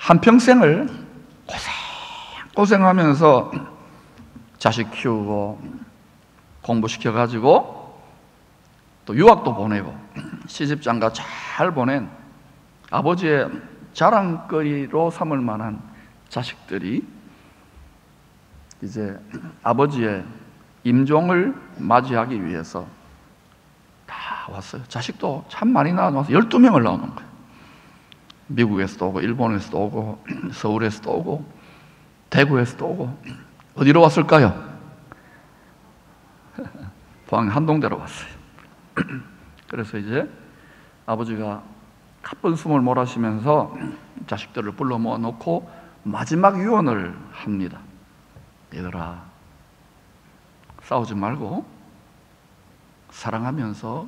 한평생을 고생하면서 자식 키우고 공부시켜가지고 또 유학도 보내고 시집장가 잘 보낸 아버지의 자랑거리로 삼을 만한 자식들이 이제 아버지의 임종을 맞이하기 위해서 다 왔어요. 자식도 참 많이 나와서 12명을 낳는 거예요. 미국에서도 오고 일본에서도 오고 서울에서도 오고 대구에서도 오고. 어디로 왔을까요? 포항 한동대로 왔어요. 그래서 이제 아버지가 가쁜 숨을 몰아쉬면서 자식들을 불러 모아놓고 마지막 유언을 합니다. 얘들아, 싸우지 말고 사랑하면서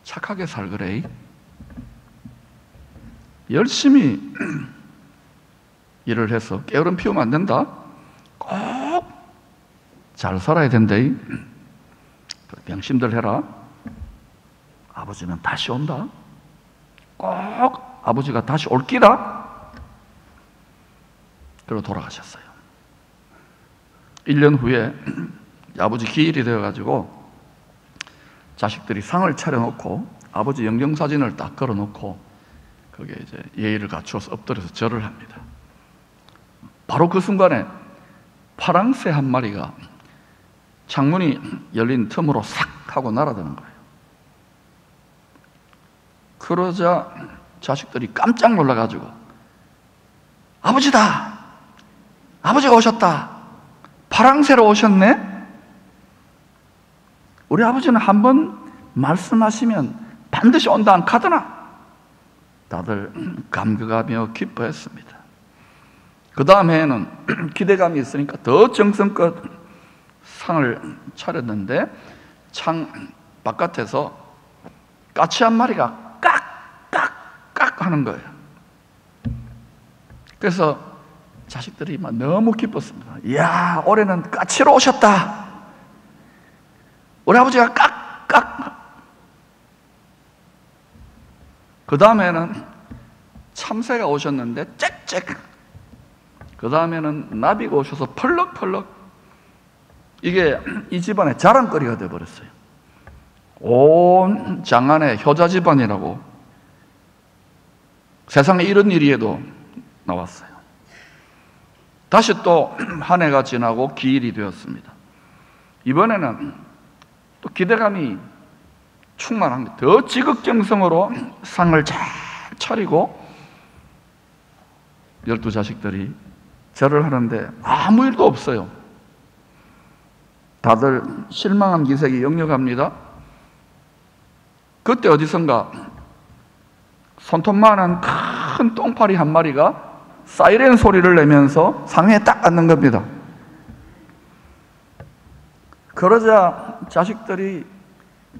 착하게 살그래. 열심히 일을 해서 게으름 피우면 안 된다. 꼭 잘 살아야 된대. 명심들 해라. 아버지는 다시 온다. 꼭 아버지가 다시 올 끼라. 그러고 돌아가셨어요. 1년 후에 아버지 기일이 되어가지고 자식들이 상을 차려놓고 아버지 영정사진을 딱 걸어놓고 거기에 이제 예의를 갖추어서 엎드려서 절을 합니다. 바로 그 순간에 파랑 새 한 마리가 창문이 열린 틈으로 싹 하고 날아드는 거예요. 그러자 자식들이 깜짝 놀라가지고 아버지다! 아버지가 오셨다! 파랑새로 오셨네? 우리 아버지는 한번 말씀하시면 반드시 온다 안 카드나? 다들 감격하며 기뻐했습니다. 그 다음 해에는 기대감이 있으니까 더 정성껏 상을 차렸는데 창 바깥에서 까치 한 마리가 깍깍깍 하는 거예요. 그래서 자식들이 막 너무 기뻤습니다. 이야, 올해는 까치로 오셨다. 우리 아버지가 깍깍. 그 다음에는 참새가 오셨는데 짹짹. 그 다음에는 나비가 오셔서 펄럭펄럭. 이게 이 집안의 자랑거리가 되어버렸어요. 온 장안의 효자 집안이라고 세상에 이런 일이에도 나왔어요. 다시 또 한 해가 지나고 기일이 되었습니다. 이번에는 또 기대감이 충만합니다. 더 지극정성으로 상을 잘 차리고 12자식들이 절을 하는데 아무 일도 없어요. 다들 실망한 기색이 역력합니다. 그때 어디선가 손톱만한 큰 똥파리 한 마리가 사이렌 소리를 내면서 상에 딱 앉는 겁니다. 그러자 자식들이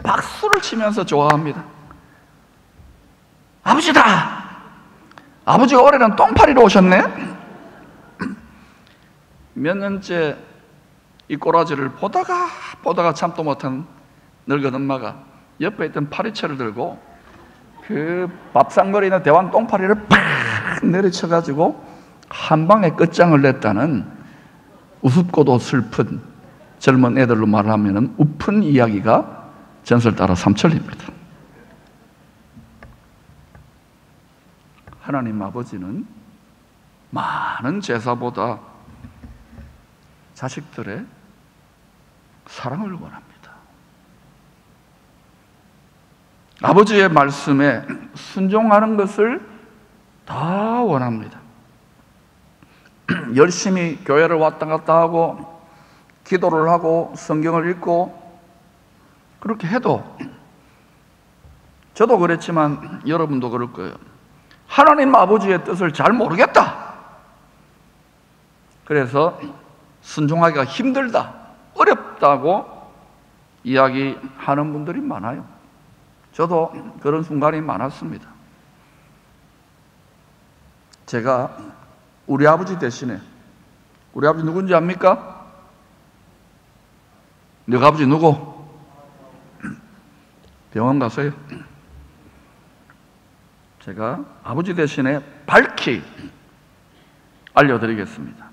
박수를 치면서 좋아합니다. 아버지다! 아버지가 올해는 똥파리로 오셨네? 몇 년째 이 꼬라지를 보다가 참도 못한 늙은 엄마가 옆에 있던 파리채를 들고 그 밥상거리는 대왕 똥파리를 팍 내리쳐가지고 한 방에 끝장을 냈다는 우습고도 슬픈 젊은 애들로 말하면 우픈 이야기가 전설 따라 삼천리입니다. 하나님 아버지는 많은 제사보다 자식들의 사랑을 원합니다. 아버지의 말씀에 순종하는 것을 다 원합니다. 열심히 교회를 왔다 갔다 하고 기도를 하고 성경을 읽고 그렇게 해도 저도 그랬지만 여러분도 그럴 거예요. 하나님 아버지의 뜻을 잘 모르겠다. 그래서 순종하기가 힘들다, 어렵다고 이야기하는 분들이 많아요. 저도 그런 순간이 많았습니다. 제가 우리 아버지 대신에, 우리 아버지 누군지 압니까? 너희 아버지 누구? 병원 가세요. 제가 아버지 대신에 밝히 알려드리겠습니다.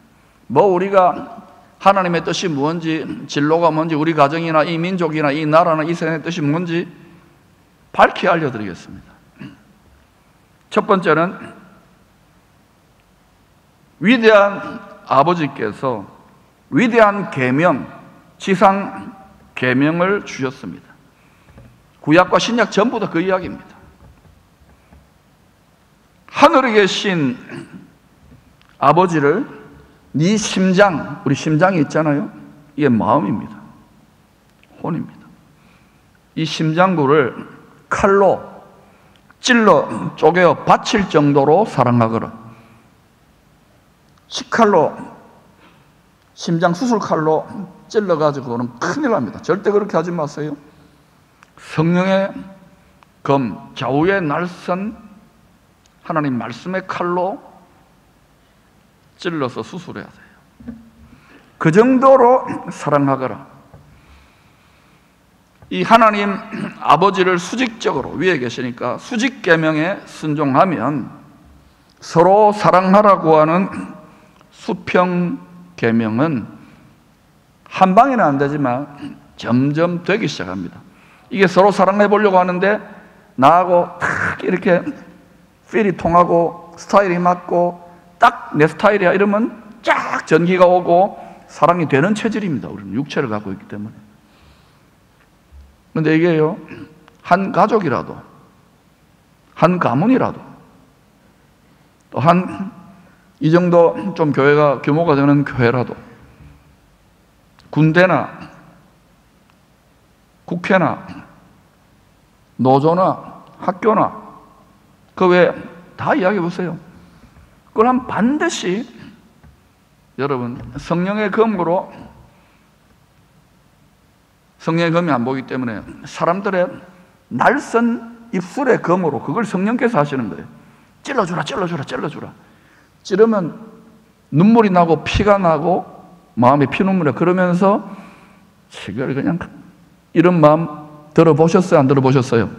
우리가 하나님의 뜻이 뭔지, 진로가 뭔지, 우리 가정이나 이 민족이나 이 나라나 이 세상의 뜻이 뭔지 밝히 알려드리겠습니다. 첫 번째는 위대한 아버지께서 위대한 계명, 지상 계명을 주셨습니다. 구약과 신약 전부 다 그 이야기입니다. 하늘에 계신 아버지를 네 심장, 우리 심장이 있잖아요. 이게 마음입니다. 혼입니다. 이 심장부를 칼로 찔러 쪼개어 바칠 정도로 사랑하거라. 식칼로, 심장 수술칼로 찔러가지고는 큰일 납니다. 절대 그렇게 하지 마세요. 성령의 검, 좌우의 날선 하나님 말씀의 칼로 찔러서 수술해야 돼요. 그 정도로 사랑하거라. 이 하나님 아버지를 수직적으로 위에 계시니까 수직 계명에 순종하면 서로 사랑하라고 하는 수평 계명은 한 방에는 안 되지만 점점 되기 시작합니다. 이게 서로 사랑해 보려고 하는데 나하고 딱 이렇게 필이 통하고 스타일이 맞고 딱 내 스타일이야 이러면 쫙 전기가 오고 사랑이 되는 체질입니다. 우리는 육체를 갖고 있기 때문에. 그런데 이게요, 한 가족이라도, 한 가문이라도, 또 이 정도 좀 교회가 규모가 되는 교회라도, 군대나 국회나 노조나 학교나 그 외에 다 이야기해 보세요. 그걸 반드시 여러분 성령의 검으로, 성령의 검이 안 보이기 때문에 사람들의 날선 입술의 검으로 그걸 성령께서 하시는 거예요. 찔러주라 찔러주라 찔러주라. 찌르면 눈물이 나고 피가 나고 마음에 피눈물이, 그러면서 지금 그냥 이런 마음 들어보셨어요? 안 들어보셨어요?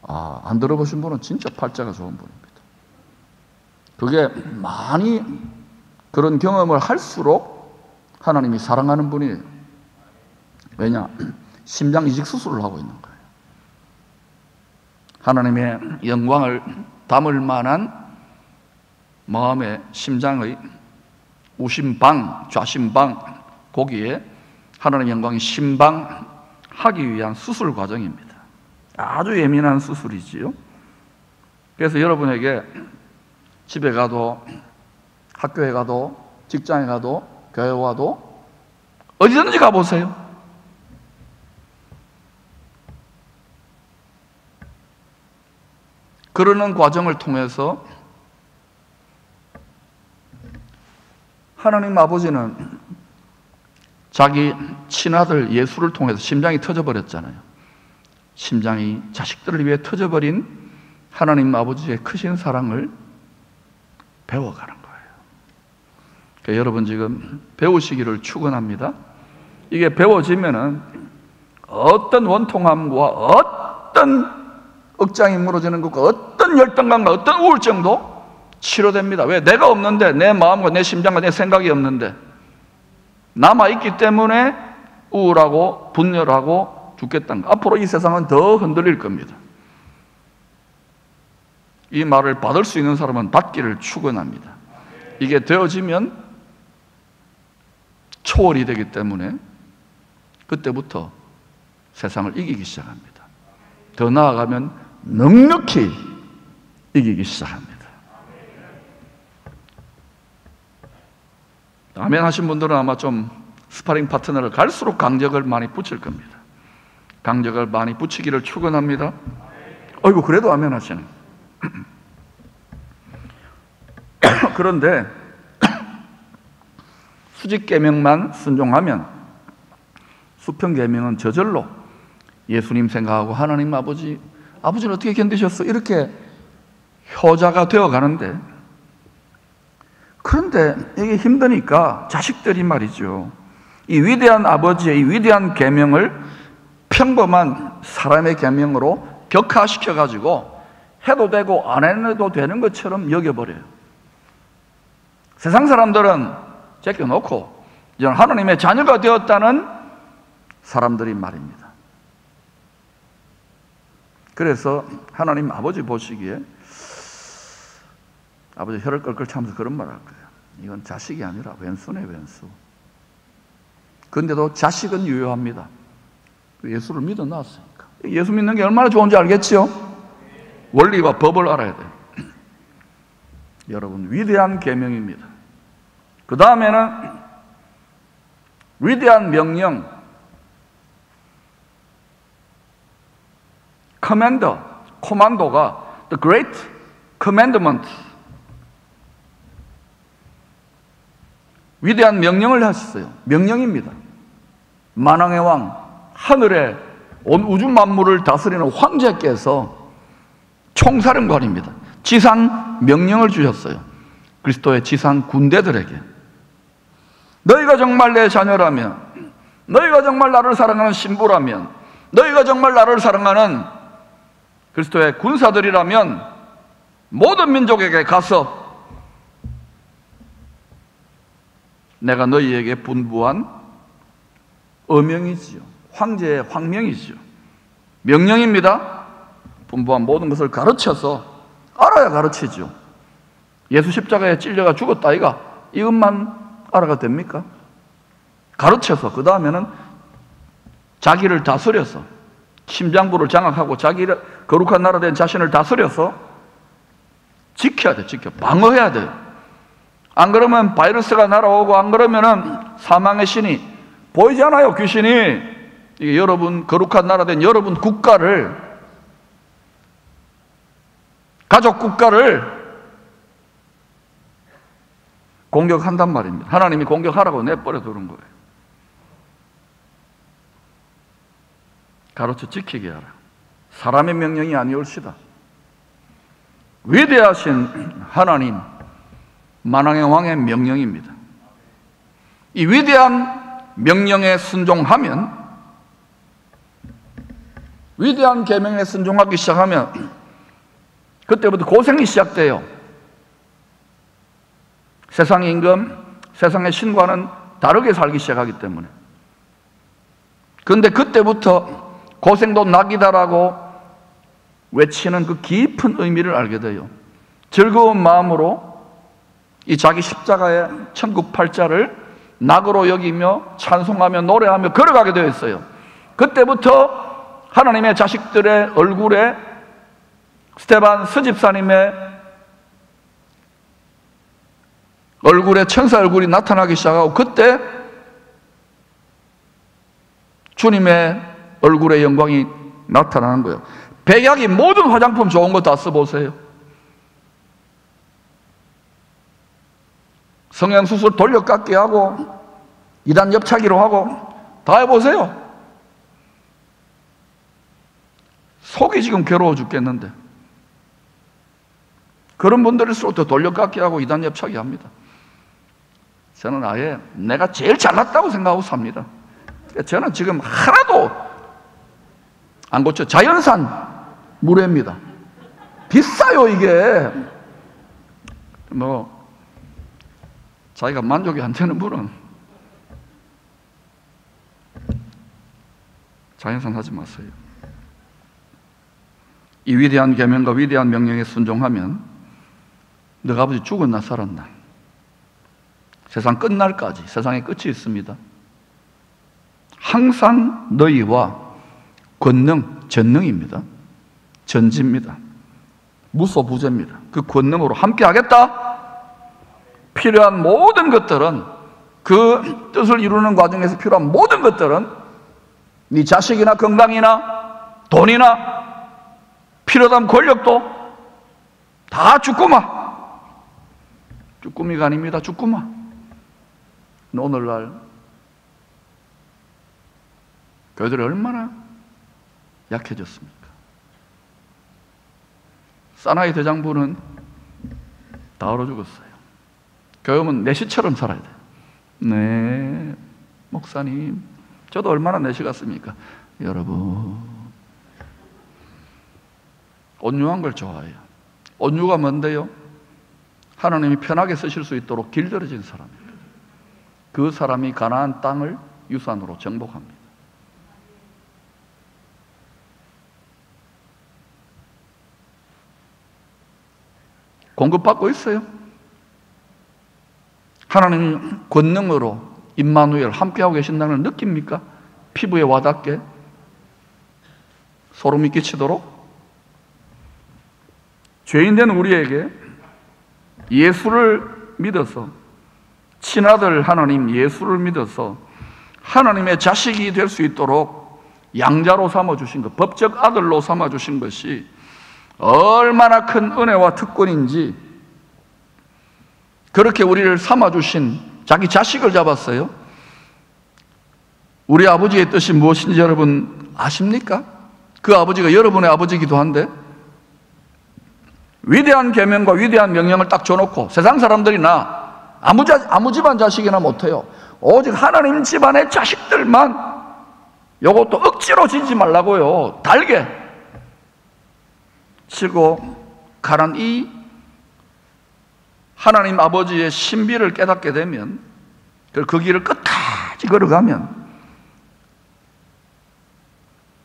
안 들어보신 분은 진짜 팔자가 좋은 분입니다. 그게 많이 그런 경험을 할수록 하나님이 사랑하는 분이에요. 왜냐? 심장 이식 수술을 하고 있는 거예요. 하나님의 영광을 담을 만한 마음의 심장의 우심방, 좌심방, 거기에 하나님의 영광이 심방하기 위한 수술 과정입니다. 아주 예민한 수술이지요. 그래서 여러분에게 집에 가도, 학교에 가도, 직장에 가도, 교회 와도 어디든지 가보세요. 그러는 과정을 통해서 하나님 아버지는 자기 친아들 예수를 통해서 심장이 터져버렸잖아요. 심장이 자식들을 위해 터져버린 하나님 아버지의 크신 사랑을 배워가는 거예요. 그러니까 여러분 지금 배우시기를 축원합니다. 이게 배워지면은 어떤 원통함과 어떤 억장이 무너지는 것과 어떤 열등감과 어떤 우울증도 치료됩니다. 왜? 내가 없는데, 내 마음과 내 심장과 내 생각이 없는데 남아있기 때문에 우울하고 분열하고 죽겠다는 거. 앞으로 이 세상은 더 흔들릴 겁니다. 이 말을 받을 수 있는 사람은 받기를 축원합니다. 이게 되어지면 초월이 되기 때문에 그때부터 세상을 이기기 시작합니다. 더 나아가면 넉넉히 이기기 시작합니다. 아멘 하신 분들은 아마 좀 스파링 파트너를 갈수록 강적을 많이 붙일 겁니다. 강적을 많이 붙이기를 축원합니다. 어이구, 그래도 아멘 하시네. 그런데 수직계명만 순종하면 수평계명은 저절로 예수님 생각하고 하나님 아버지는 어떻게 견디셨어? 이렇게 효자가 되어가는데, 그런데 이게 힘드니까 자식들이 말이죠, 이 위대한 아버지의 이 위대한 계명을 평범한 사람의 계명으로 격화시켜가지고 해도 되고 안 해도 되는 것처럼 여겨버려요. 세상 사람들은 제껴놓고 이제는 하나님의 자녀가 되었다는 사람들이 말입니다. 그래서 하나님 아버지 보시기에 아버지 혀를 끌끌 차면서 그런 말을 할 거예요. 이건 자식이 아니라 왼수네, 왼수. 그런데도 자식은 유효합니다. 예수를 믿어 놨으니까. 예수 믿는 게 얼마나 좋은지 알겠지요? 원리와 법을 알아야 돼요. 여러분, 위대한 계명입니다. 그 다음에는 위대한 명령, 코만도가 The Great Commandment, 위대한 명령을 하셨어요. 명령입니다. 만왕의 왕, 하늘에 온 우주 만물을 다스리는 황제께서 총사령관입니다. 지상 명령을 주셨어요. 그리스도의 지상 군대들에게. 너희가 정말 내 자녀라면, 너희가 정말 나를 사랑하는 신부라면, 너희가 정말 나를 사랑하는 그리스도의 군사들이라면 모든 민족에게 가서 내가 너희에게 분부한 어명이지요. 황제의 황명이지요. 명령입니다. 분부한 모든 것을 가르쳐서 알아야 가르치죠. 예수 십자가에 찔려가 죽었다 아이가 이것만 알아가 됩니까? 가르쳐서 그 다음에는 자기를 다스려서 심장부를 장악하고 자기를 거룩한 나라 된 자신을 다스려서 지켜야 돼. 방어해야 돼요. 안 그러면 바이러스가 날아오고 안 그러면은 사망의 신이 보이지 않아요. 귀신이 이게 여러분 거룩한 나라 된 여러분 국가를, 가족 국가를 공격한단 말입니다. 하나님이 공격하라고 내버려 두는 거예요. 가르쳐 지키게 하라. 사람의 명령이 아니올시다. 위대하신 하나님, 만왕의 왕의 명령입니다. 이 위대한 명령에 순종하면, 위대한 계명에 순종하기 시작하면 그때부터 고생이 시작돼요. 세상의 임금, 세상의 신과는 다르게 살기 시작하기 때문에. 그런데 그때부터 고생도 낙이다라고 외치는 그 깊은 의미를 알게 돼요. 즐거운 마음으로 이 자기 십자가의 천국 팔자를 낙으로 여기며 찬송하며 노래하며 걸어가게 되어 있어요. 그때부터 하나님의 자식들의 얼굴에 스테반 스집사님의 얼굴에 천사 얼굴이 나타나기 시작하고, 그때 주님의 얼굴의 영광이 나타나는 거예요. 백약이 모든 화장품 좋은 거 다 써보세요. 성형수술 돌려깎기 하고 이단 옆차기로 하고 다 해보세요. 속이 지금 괴로워 죽겠는데 그런 분들일수록 더 돌려깎기 하고 이단 옆차기 합니다. 저는 아예 내가 제일 잘났다고 생각하고 삽니다. 저는 지금 하나도 안 고쳐. 자연산 물회입니다. 비싸요 이게. 뭐 자기가 만족이 안 되는 분은 자연산 하지 마세요. 이 위대한 계명과 위대한 명령에 순종하면 너가 아버지 죽었나 살았나, 세상 끝날까지, 세상에 끝이 있습니다. 항상 너희와 권능, 전능입니다. 전지입니다. 무소부재입니다. 그 권능으로 함께 하겠다. 필요한 모든 것들은, 그 뜻을 이루는 과정에서 필요한 모든 것들은 네 자식이나 건강이나 돈이나 필요한 권력도 다 쭈꾸마. 쭈꾸미가 아닙니다. 쭈꾸마. 오늘날 교회들이 얼마나 약해졌습니까? 사나이 대장부는 다 얼어 죽었어요. 교회는 내시처럼 살아야 돼요. 네, 목사님, 저도 얼마나 내시 같습니까? 여러분, 온유한 걸 좋아해요. 온유가 뭔데요? 하나님이 편하게 쓰실 수 있도록 길들여진 사람입니다. 그 사람이 가나안 땅을 유산으로 정복합니다. 공급받고 있어요. 하나님 권능으로 임마누엘 함께하고 계신다는 걸 느낍니까? 피부에 와닿게 소름이 끼치도록. 죄인된 우리에게 예수를 믿어서, 친아들 하나님 예수를 믿어서 하나님의 자식이 될 수 있도록 양자로 삼아주신 것, 법적 아들로 삼아주신 것이 얼마나 큰 은혜와 특권인지, 그렇게 우리를 삼아주신 자기 자식을 잡았어요. 우리 아버지의 뜻이 무엇인지 여러분 아십니까? 그 아버지가 여러분의 아버지이기도 한데, 위대한 계명과 위대한 명령을 딱 줘놓고 세상 사람들이나 아무 집안 자식이나 못해요. 오직 하나님 집안의 자식들만, 요것도 억지로 지지 말라고요. 달게 치고 가란 이 하나님 아버지의 신비를 깨닫게 되면, 그 길을 끝까지 걸어가면,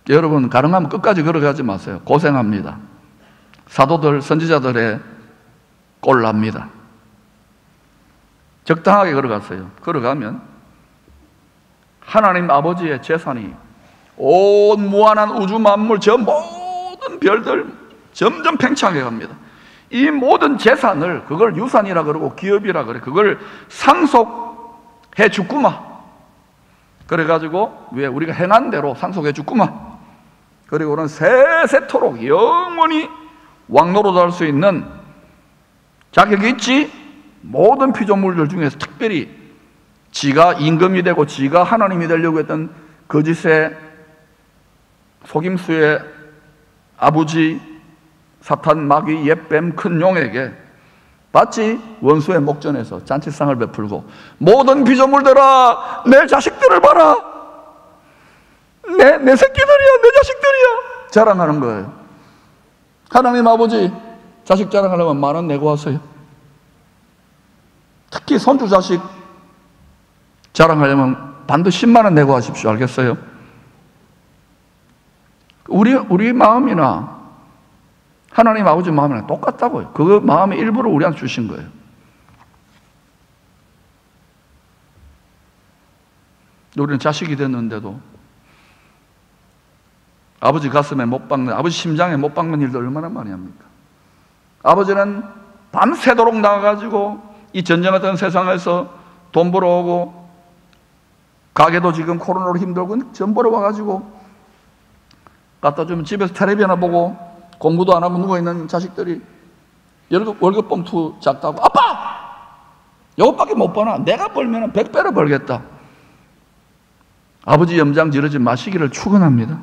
여러분 가능하면 끝까지 걸어가지 마세요. 고생합니다. 사도들, 선지자들의 꼴납니다. 적당하게 걸어갔어요. 걸어가면 하나님 아버지의 재산이 온 무한한 우주 만물, 저 모든 별들 점점 팽창해 갑니다. 이 모든 재산을, 그걸 유산이라 그러고 기업이라 그래, 그걸 상속해 주구마. 그래가지고 왜 우리가 행한 대로 상속해 주구마. 그리고는 세세토록 영원히 왕노릇할 수 있는 자격이 있지. 모든 피조물들 중에서 특별히 지가 임금이 되고 지가 하나님이 되려고 했던 거짓의 속임수의 아버지 사탄, 마귀, 옛뱀, 큰 용에게 마치 원수의 목전에서 잔치상을 베풀고, 모든 피조물들아 내 자식들을 봐라, 내 새끼들이야, 내 자식들이야 자랑하는 거예요. 하나님 아버지 자식 자랑하려면 10,000원 내고 하세요. 특히 손주 자식 자랑하려면 반드시 100,000원 내고 하십시오. 알겠어요? 우리 마음이나 하나님 아버지 마음이랑 똑같다고요. 그 마음의 일부를 우리한테 주신 거예요. 우리는 자식이 됐는데도 아버지 가슴에 못 박는, 아버지 심장에 못 박는 일도 얼마나 많이 합니까? 아버지는 밤새도록 나가가지고 이 전쟁하던 세상에서 돈 벌어오고, 가게도 지금 코로나로 힘들고 전 벌어와가지고 갖다 주면 집에서 텔레비전이나 보고 공부도 안 하고 누워있는 자식들이 월급 봉투 작다고, 아빠! 이것밖에 못 버나? 내가 벌면 100배로 벌겠다. 아버지 염장 지르지 마시기를 축원합니다.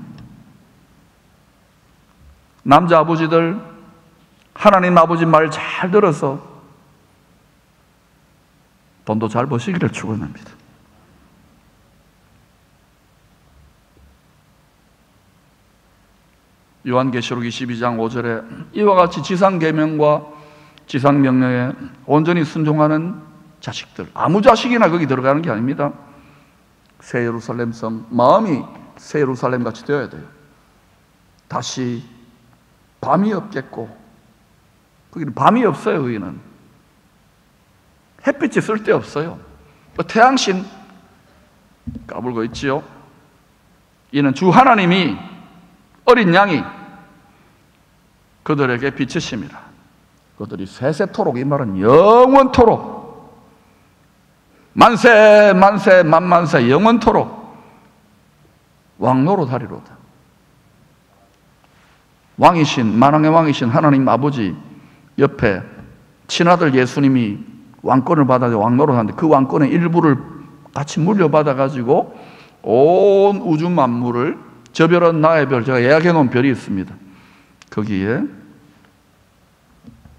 남자 아버지들, 하나님 아버지 말 잘 들어서 돈도 잘 버시기를 축원합니다. 요한계시록 22장 5절에 이와 같이 지상계명과 지상명령에 온전히 순종하는 자식들, 아무 자식이나 거기 들어가는 게 아닙니다. 새 예루살렘 성, 마음이 새 예루살렘 같이 되어야 돼요. 다시 밤이 없겠고, 거기는 밤이 없어요. 거기는 햇빛이 쓸데없어요. 태양신 까불고 있지요. 이는 주 하나님이, 어린 양이 그들에게 비치심이라. 그들이 세세토록, 이 말은 영원토록, 만세 만세 만만세 영원토록 왕노릇하리로다. 왕이신, 만왕의 왕이신 하나님 아버지 옆에 친아들 예수님이 왕권을 받아서 왕노릇하는데, 그 왕권의 일부를 같이 물려받아가지고 온 우주 만물을, 저 별은 나의 별, 제가 예약해 놓은 별이 있습니다. 거기에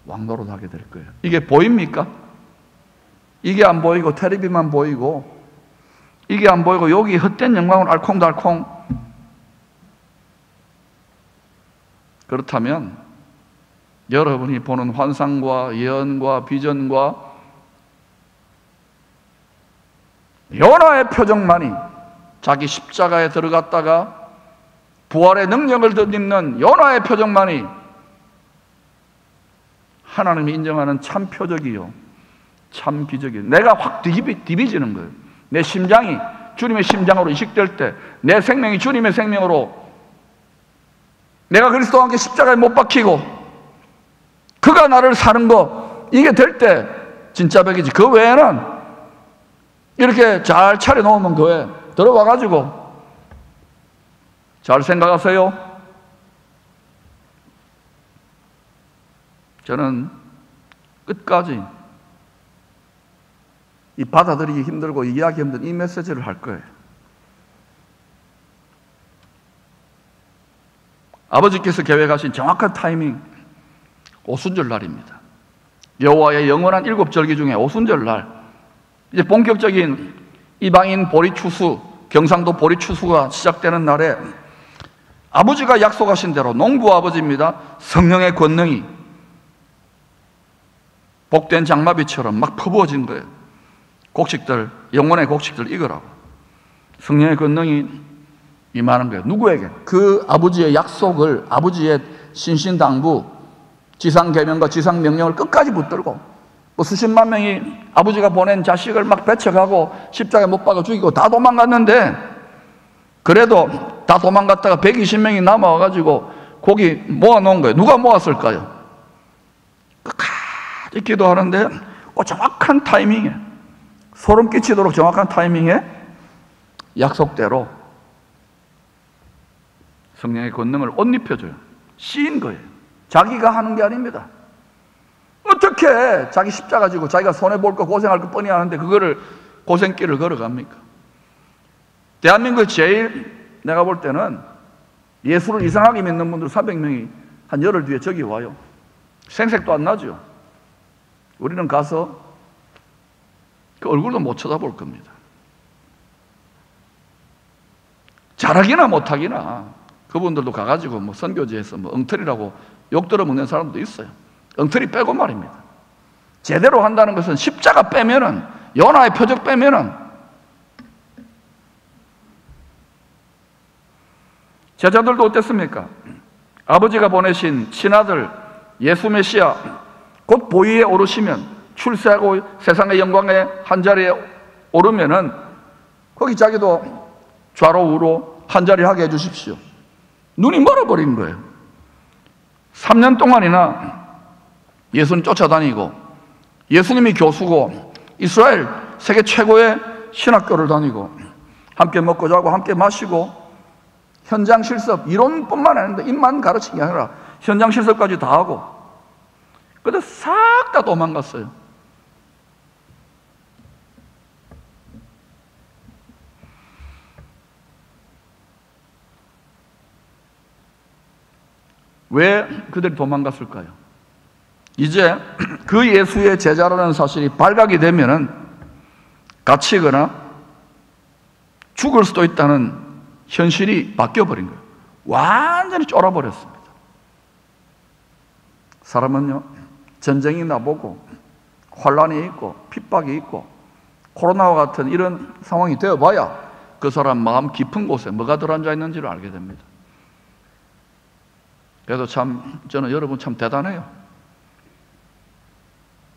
왕노릇하게 될 거예요. 이게 보입니까? 이게 안 보이고 텔레비만 보이고, 이게 안 보이고 여기 헛된 영광을 알콩달콩, 그렇다면 여러분이 보는 환상과 예언과 비전과 요나의 표정만이, 자기 십자가에 들어갔다가 부활의 능력을 덧입는 요나의 표정만이 하나님이 인정하는 참 표적이요, 참 기적이요. 내가 확 디비지는 거예요. 내 심장이 주님의 심장으로 이식될 때, 내 생명이 주님의 생명으로, 내가 그리스도와 함께 십자가에 못 박히고 그가 나를 사는 거, 이게 될 때 진짜 백이지. 그 외에는 이렇게 잘 차려놓으면 교회 들어와가지고 잘 생각하세요. 저는 끝까지 이 받아들이기 힘들고 이해하기 힘든 이 메시지를 할 거예요. 아버지께서 계획하신 정확한 타이밍, 오순절 날입니다. 여호와의 영원한 7절기 중에 오순절 날, 이제 본격적인 이방인 보리추수, 경상도 보리추수가 시작되는 날에 아버지가 약속하신 대로, 농부 아버지입니다, 성령의 권능이 복된 장마비처럼 막 퍼부어진 거예요. 곡식들, 영혼의 곡식들 익으라고 성령의 권능이 임하는 거예요. 누구에게? 그 아버지의 약속을, 아버지의 신신당부, 지상계명과 지상명령을 끝까지 붙들고, 뭐 수십만 명이 아버지가 보낸 자식을 막 배척하고 십자가에 못 박아 죽이고 다 도망갔는데, 그래도 다 도망갔다가 120명이 남아와가지고 고기 모아놓은 거예요. 누가 모았을까요? 끝까지 기도하는데 정확한 타이밍에, 소름 끼치도록 정확한 타이밍에 약속대로 성령의 권능을 옷 입혀줘요. 씌인 거예요. 자기가 하는 게 아닙니다. 어떻게 자기 십자가 지고 자기가 손해볼 거 고생할 거 뻔히 아는데 그거를 고생길을 걸어갑니까? 대한민국에 제일 내가 볼 때는 예수를 이상하게 믿는 분들 300명이 한 열흘 뒤에 저기 와요. 생색도 안 나죠. 우리는 가서 그 얼굴도 못 쳐다볼 겁니다. 잘하기나 못하기나 그분들도 가가지고 뭐 선교지에서 뭐 엉터리라고 욕 들어먹는 사람도 있어요. 엉터리 빼고 말입니다. 제대로 한다는 것은 십자가 빼면은, 요나의 표적 빼면은, 제자들도 어땠습니까? 아버지가 보내신 친아들 예수 메시아 곧 보위에 오르시면, 출세하고 세상의 영광의 한자리에 오르면은 거기 자기도 좌로 우로 한자리 하게 해주십시오. 눈이 멀어버린 거예요. 3년 동안이나 예수님 쫓아다니고, 예수님이 교수고 이스라엘 세계 최고의 신학교를 다니고 함께 먹고 자고 함께 마시고 현장 실습, 이론뿐만 아니라 입만 가르친 게 아니라 현장 실습까지 다 하고, 근데 싹 다 도망갔어요. 왜 그들이 도망갔을까요? 이제 그 예수의 제자라는 사실이 발각이 되면은 갇히거나 죽을 수도 있다는 현실이 바뀌어버린 거예요. 완전히 쫄아버렸습니다. 사람은요, 전쟁이 나보고 환란이 있고 핍박이 있고 코로나와 같은 이런 상황이 되어봐야 그 사람 마음 깊은 곳에 뭐가 들어앉아 있는지를 알게 됩니다. 그래서 참 저는 여러분 참 대단해요.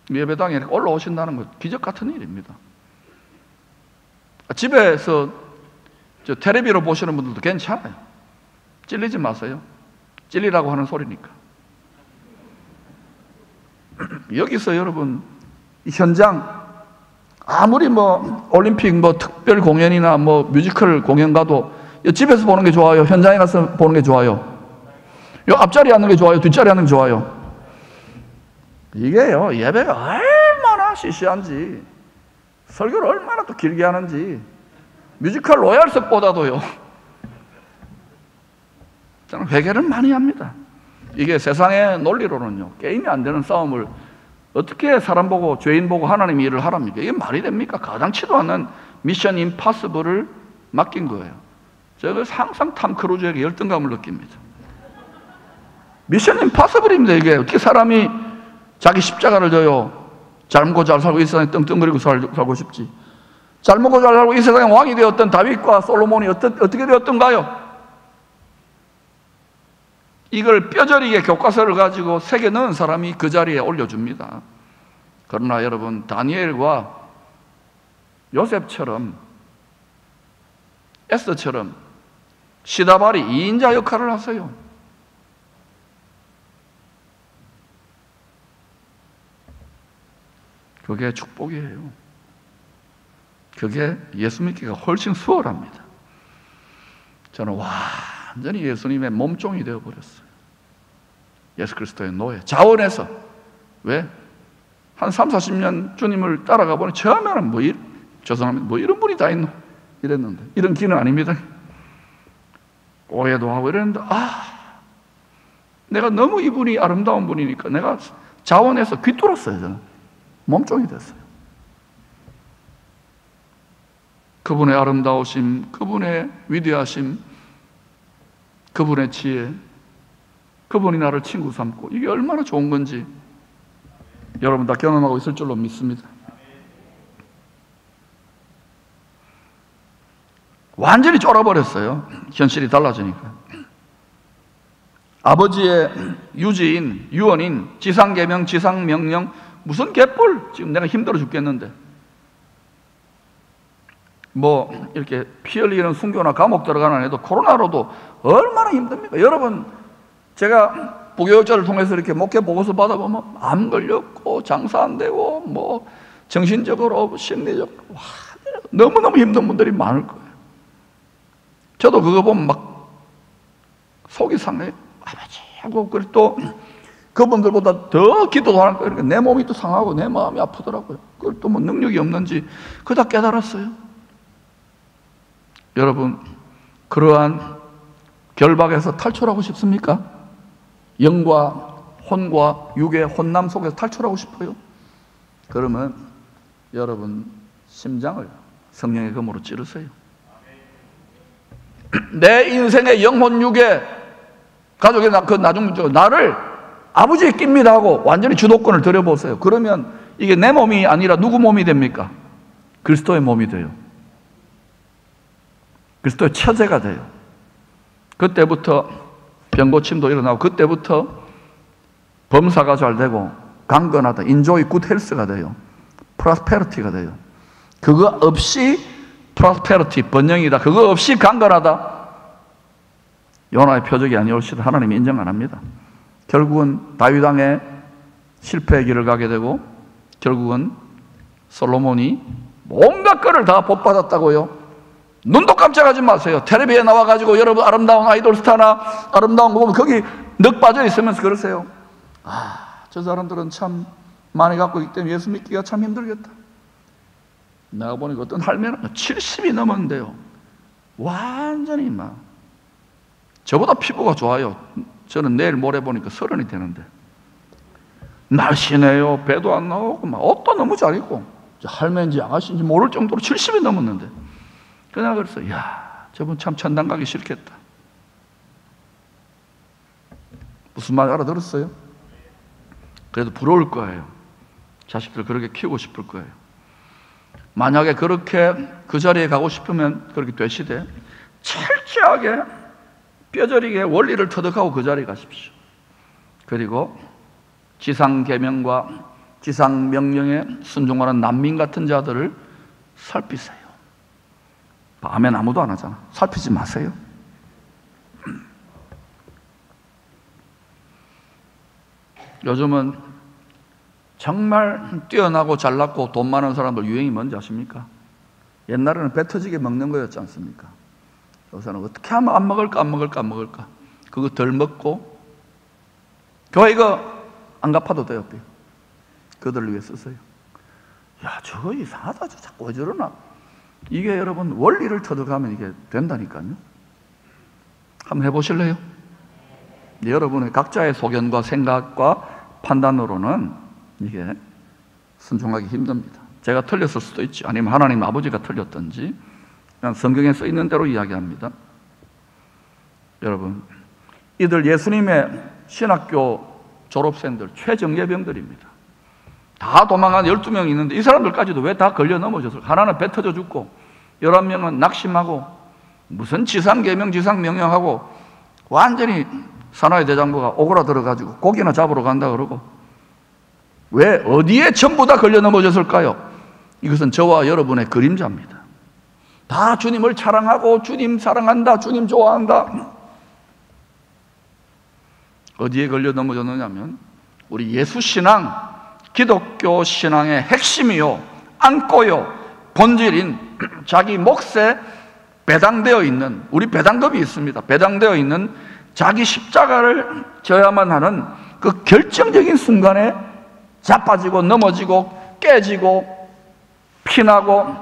예배당에 이렇게 올라오신다는 것 기적 같은 일입니다. 집에서 저 텔레비로 보시는 분들도 괜찮아요. 찔리지 마세요. 찔리라고 하는 소리니까. 여기서 여러분 현장 아무리 뭐 올림픽 뭐 특별 공연이나 뭐 뮤지컬 공연 가도 집에서 보는 게 좋아요? 현장에 가서 보는 게 좋아요? 요 앞자리에 앉는 게 좋아요? 뒷자리에 앉는 게 좋아요? 이게요, 예배가 얼마나 시시한지, 설교를 얼마나 또 길게 하는지, 뮤지컬 로얄석보다도요, 저는 회개를 많이 합니다. 이게 세상의 논리로는요, 게임이 안 되는 싸움을 어떻게 사람 보고 죄인 보고 하나님이 일을 하랍니까? 이게 말이 됩니까? 가당치도 않는 미션 임파서블을 맡긴 거예요. 제가 항상 탐 크루즈에게 열등감을 느낍니다. 미션 임파서블입니다. 이게 어떻게 사람이 자기 십자가를 져요? 잘 먹고 잘 살고 이 세상에 떵떵거리고 살고 싶지. 잘 먹고 잘 살고 이 세상에 왕이 되었던 다윗과 솔로몬이 어떻게 되었던가요? 이걸 뼈저리게 교과서를 가지고 새겨 넣은 사람이 그 자리에 올려줍니다. 그러나 여러분, 다니엘과 요셉처럼, 에스더처럼 시다발이 2인자 역할을 하세요. 그게 축복이에요. 그게 예수 믿기가 훨씬 수월합니다. 저는 완전히 예수님의 몸종이 되어버렸어요. 예수 그리스도의 노예, 자원해서. 왜? 한 3, 40년 주님을 따라가 보니 처음에는 죄송합니다, 이런 분이 다 있노? 이랬는데, 이런 기는 아닙니다. 오해도 하고 이랬는데, 내가 너무 이분이 아름다운 분이니까 내가 자원해서 귀뚫었어요. 저는 몸종이 됐어요. 그분의 아름다우심, 그분의 위대하심, 그분의 지혜, 그분이 나를 친구 삼고, 이게 얼마나 좋은 건지 여러분 다 경험하고 있을 줄로 믿습니다. 완전히 쫄아버렸어요. 현실이 달라지니까. 아버지의 유지인, 유언인, 지상계명, 지상명령, 무슨 개뿔! 지금 내가 힘들어 죽겠는데. 이렇게 피 흘리는 순교나 감옥 들어가는 애도 코로나로도 얼마나 힘듭니까? 여러분, 제가 부교육자를 통해서 이렇게 목회 보고서 받아보면 암 걸렸고, 장사 안 되고, 정신적으로, 심리적으로, 너무너무 힘든 분들이 많을 거예요. 저도 그거 보면 막 속이 상해요. 아버지 하고, 그리고 또 그분들보다 더 기도도 할 거예요. 내 몸이 또 상하고 내 마음이 아프더라고요. 그걸 또 능력이 없는지 그다 깨달았어요. 여러분, 그러한 결박에서 탈출하고 싶습니까? 영과 혼과 육의 혼남 속에서 탈출하고 싶어요? 그러면 여러분 심장을 성령의 검으로 찌르세요. 내 인생의 영혼 육의 가족의 나중 문제고, 나를 아버지의 낍니다 하고 완전히 주도권을 들여보세요. 그러면 이게 내 몸이 아니라 누구 몸이 됩니까? 그리스도의 몸이 돼요. 그리스도의 처제가 돼요. 그때부터 병고침도 일어나고, 그때부터 범사가 잘 되고, 강건하다, 인조이 굿 헬스가 돼요. 프로스페리티가 돼요. 그거 없이 프로스페리티, 번영이다, 그거 없이 강건하다, 요나의 표적이 아니올시다 하나님이 인정 안 합니다. 결국은 다윗 왕의 실패의 길을 가게 되고, 결국은 솔로몬이 온갖 것을 다 복받았다고요. 눈도 깜짝하지 마세요. 텔레비에 나와가지고 여러분 아름다운 아이돌 스타나 아름다운 거 보면 거기 넋 빠져 있으면서 그러세요. 저 사람들은 참 많이 갖고 있기 때문에 예수 믿기가 참 힘들겠다. 내가 보니까 어떤 할매는 70이 넘었는데요, 완전히 저보다 피부가 좋아요. 저는 내일 모레 보니까 30이 되는데 날씬해요. 배도 안 나오고 옷도 너무 잘 입고, 할매인지 아가씨인지 모를 정도로 70이 넘었는데, 그냥 그래서 저분 참 천당 가기 싫겠다. 무슨 말 알아들었어요? 그래도 부러울 거예요. 자식들 그렇게 키우고 싶을 거예요. 만약에 그렇게 그 자리에 가고 싶으면 그렇게 되시되 철저하게 뼈저리게 원리를 터득하고 그 자리에 가십시오. 그리고 지상계명과 지상명령에 순종하는 난민 같은 자들을 살피세요. 아멘 아무도 안 하잖아. 살피지 마세요. 요즘은 정말 뛰어나고 잘났고 돈 많은 사람들 유행이 뭔지 아십니까? 옛날에는 배 터지게 먹는 거였지 않습니까? 요새는 어떻게 하면 안 먹을까? 그거 덜 먹고, 교회 이거 안 갚아도 돼요. 그들을 위해 쓰세요. 저거 이상하다. 자꾸 왜 저러나? 이게 여러분 원리를 터득하면 이게 된다니까요. 한번 해보실래요? 여러분의 각자의 소견과 생각과 판단으로는 이게 순종하기 힘듭니다. 제가 틀렸을 수도 있지, 아니면 하나님 아버지가 틀렸든지, 그냥 성경에 써 있는 대로 이야기합니다. 여러분, 이들 예수님의 신학교 졸업생들, 최정예병들입니다. 다 도망간 12명이 있는데 이 사람들까지도 왜 다 걸려 넘어졌을까? 하나는 배 터져 죽고 11명은 낙심하고 무슨 지상계명, 지상명령하고 완전히 산하의 대장부가 오그라들어가지고 고기나 잡으러 간다 그러고. 왜 어디에 전부 다 걸려 넘어졌을까요? 이것은 저와 여러분의 그림자입니다. 다 주님을 자랑하고 주님 사랑한다, 주님 좋아한다. 어디에 걸려 넘어졌느냐면 우리 예수 신앙, 기독교 신앙의 핵심이요, 안고요, 본질인 자기 몫에 배당되어 있는, 우리 배당금이 있습니다. 배당되어 있는 자기 십자가를 져야만 하는 그 결정적인 순간에 자빠지고 넘어지고 깨지고 피나고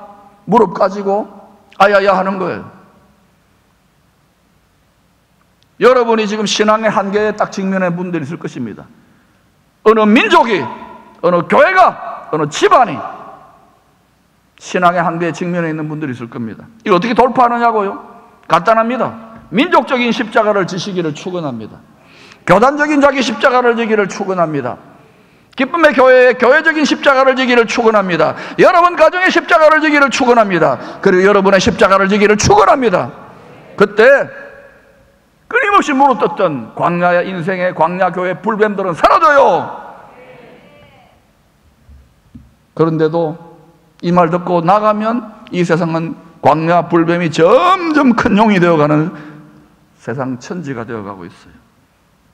무릎 까지고 아야야 하는 거예요. 여러분이 지금 신앙의 한계에 딱 직면한 분들이 있을 것입니다. 어느 민족이, 어느 교회가, 어느 집안이 신앙의 한계에 직면해 있는 분들이 있을 겁니다. 이거 어떻게 돌파하느냐고요? 간단합니다. 민족적인 십자가를 지시기를 축원합니다. 교단적인 자기 십자가를 지기를 축원합니다. 기쁨의 교회에 교회적인 십자가를 지기를 축원합니다. 여러분 가정의 십자가를 지기를 축원합니다. 그리고 여러분의 십자가를 지기를 축원합니다. 그때 끊임없이 물어뜯던 광야의 인생의 광야 교회 불뱀들은 사라져요. 그런데도 이 말 듣고 나가면 이 세상은 광야 불뱀이 점점 큰 용이 되어가는 세상 천지가 되어가고 있어요.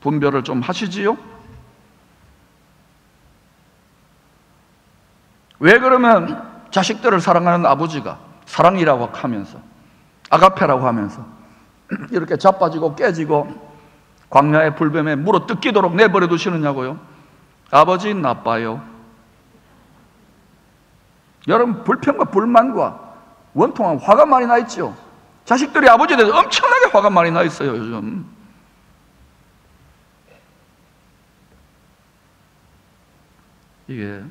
분별을 좀 하시지요? 왜 그러면 자식들을 사랑하는 아버지가 사랑이라고 하면서 아가페라고 하면서 이렇게 자빠지고 깨지고 광야의 불뱀에 물어 뜯기도록 내버려 두시느냐고요? 아버지 나빠요. 여러분 불평과 불만과 원통한 화가 많이 나 있죠. 자식들이 아버지에 대해서 엄청나게 화가 많이 나 있어요 요즘. 이게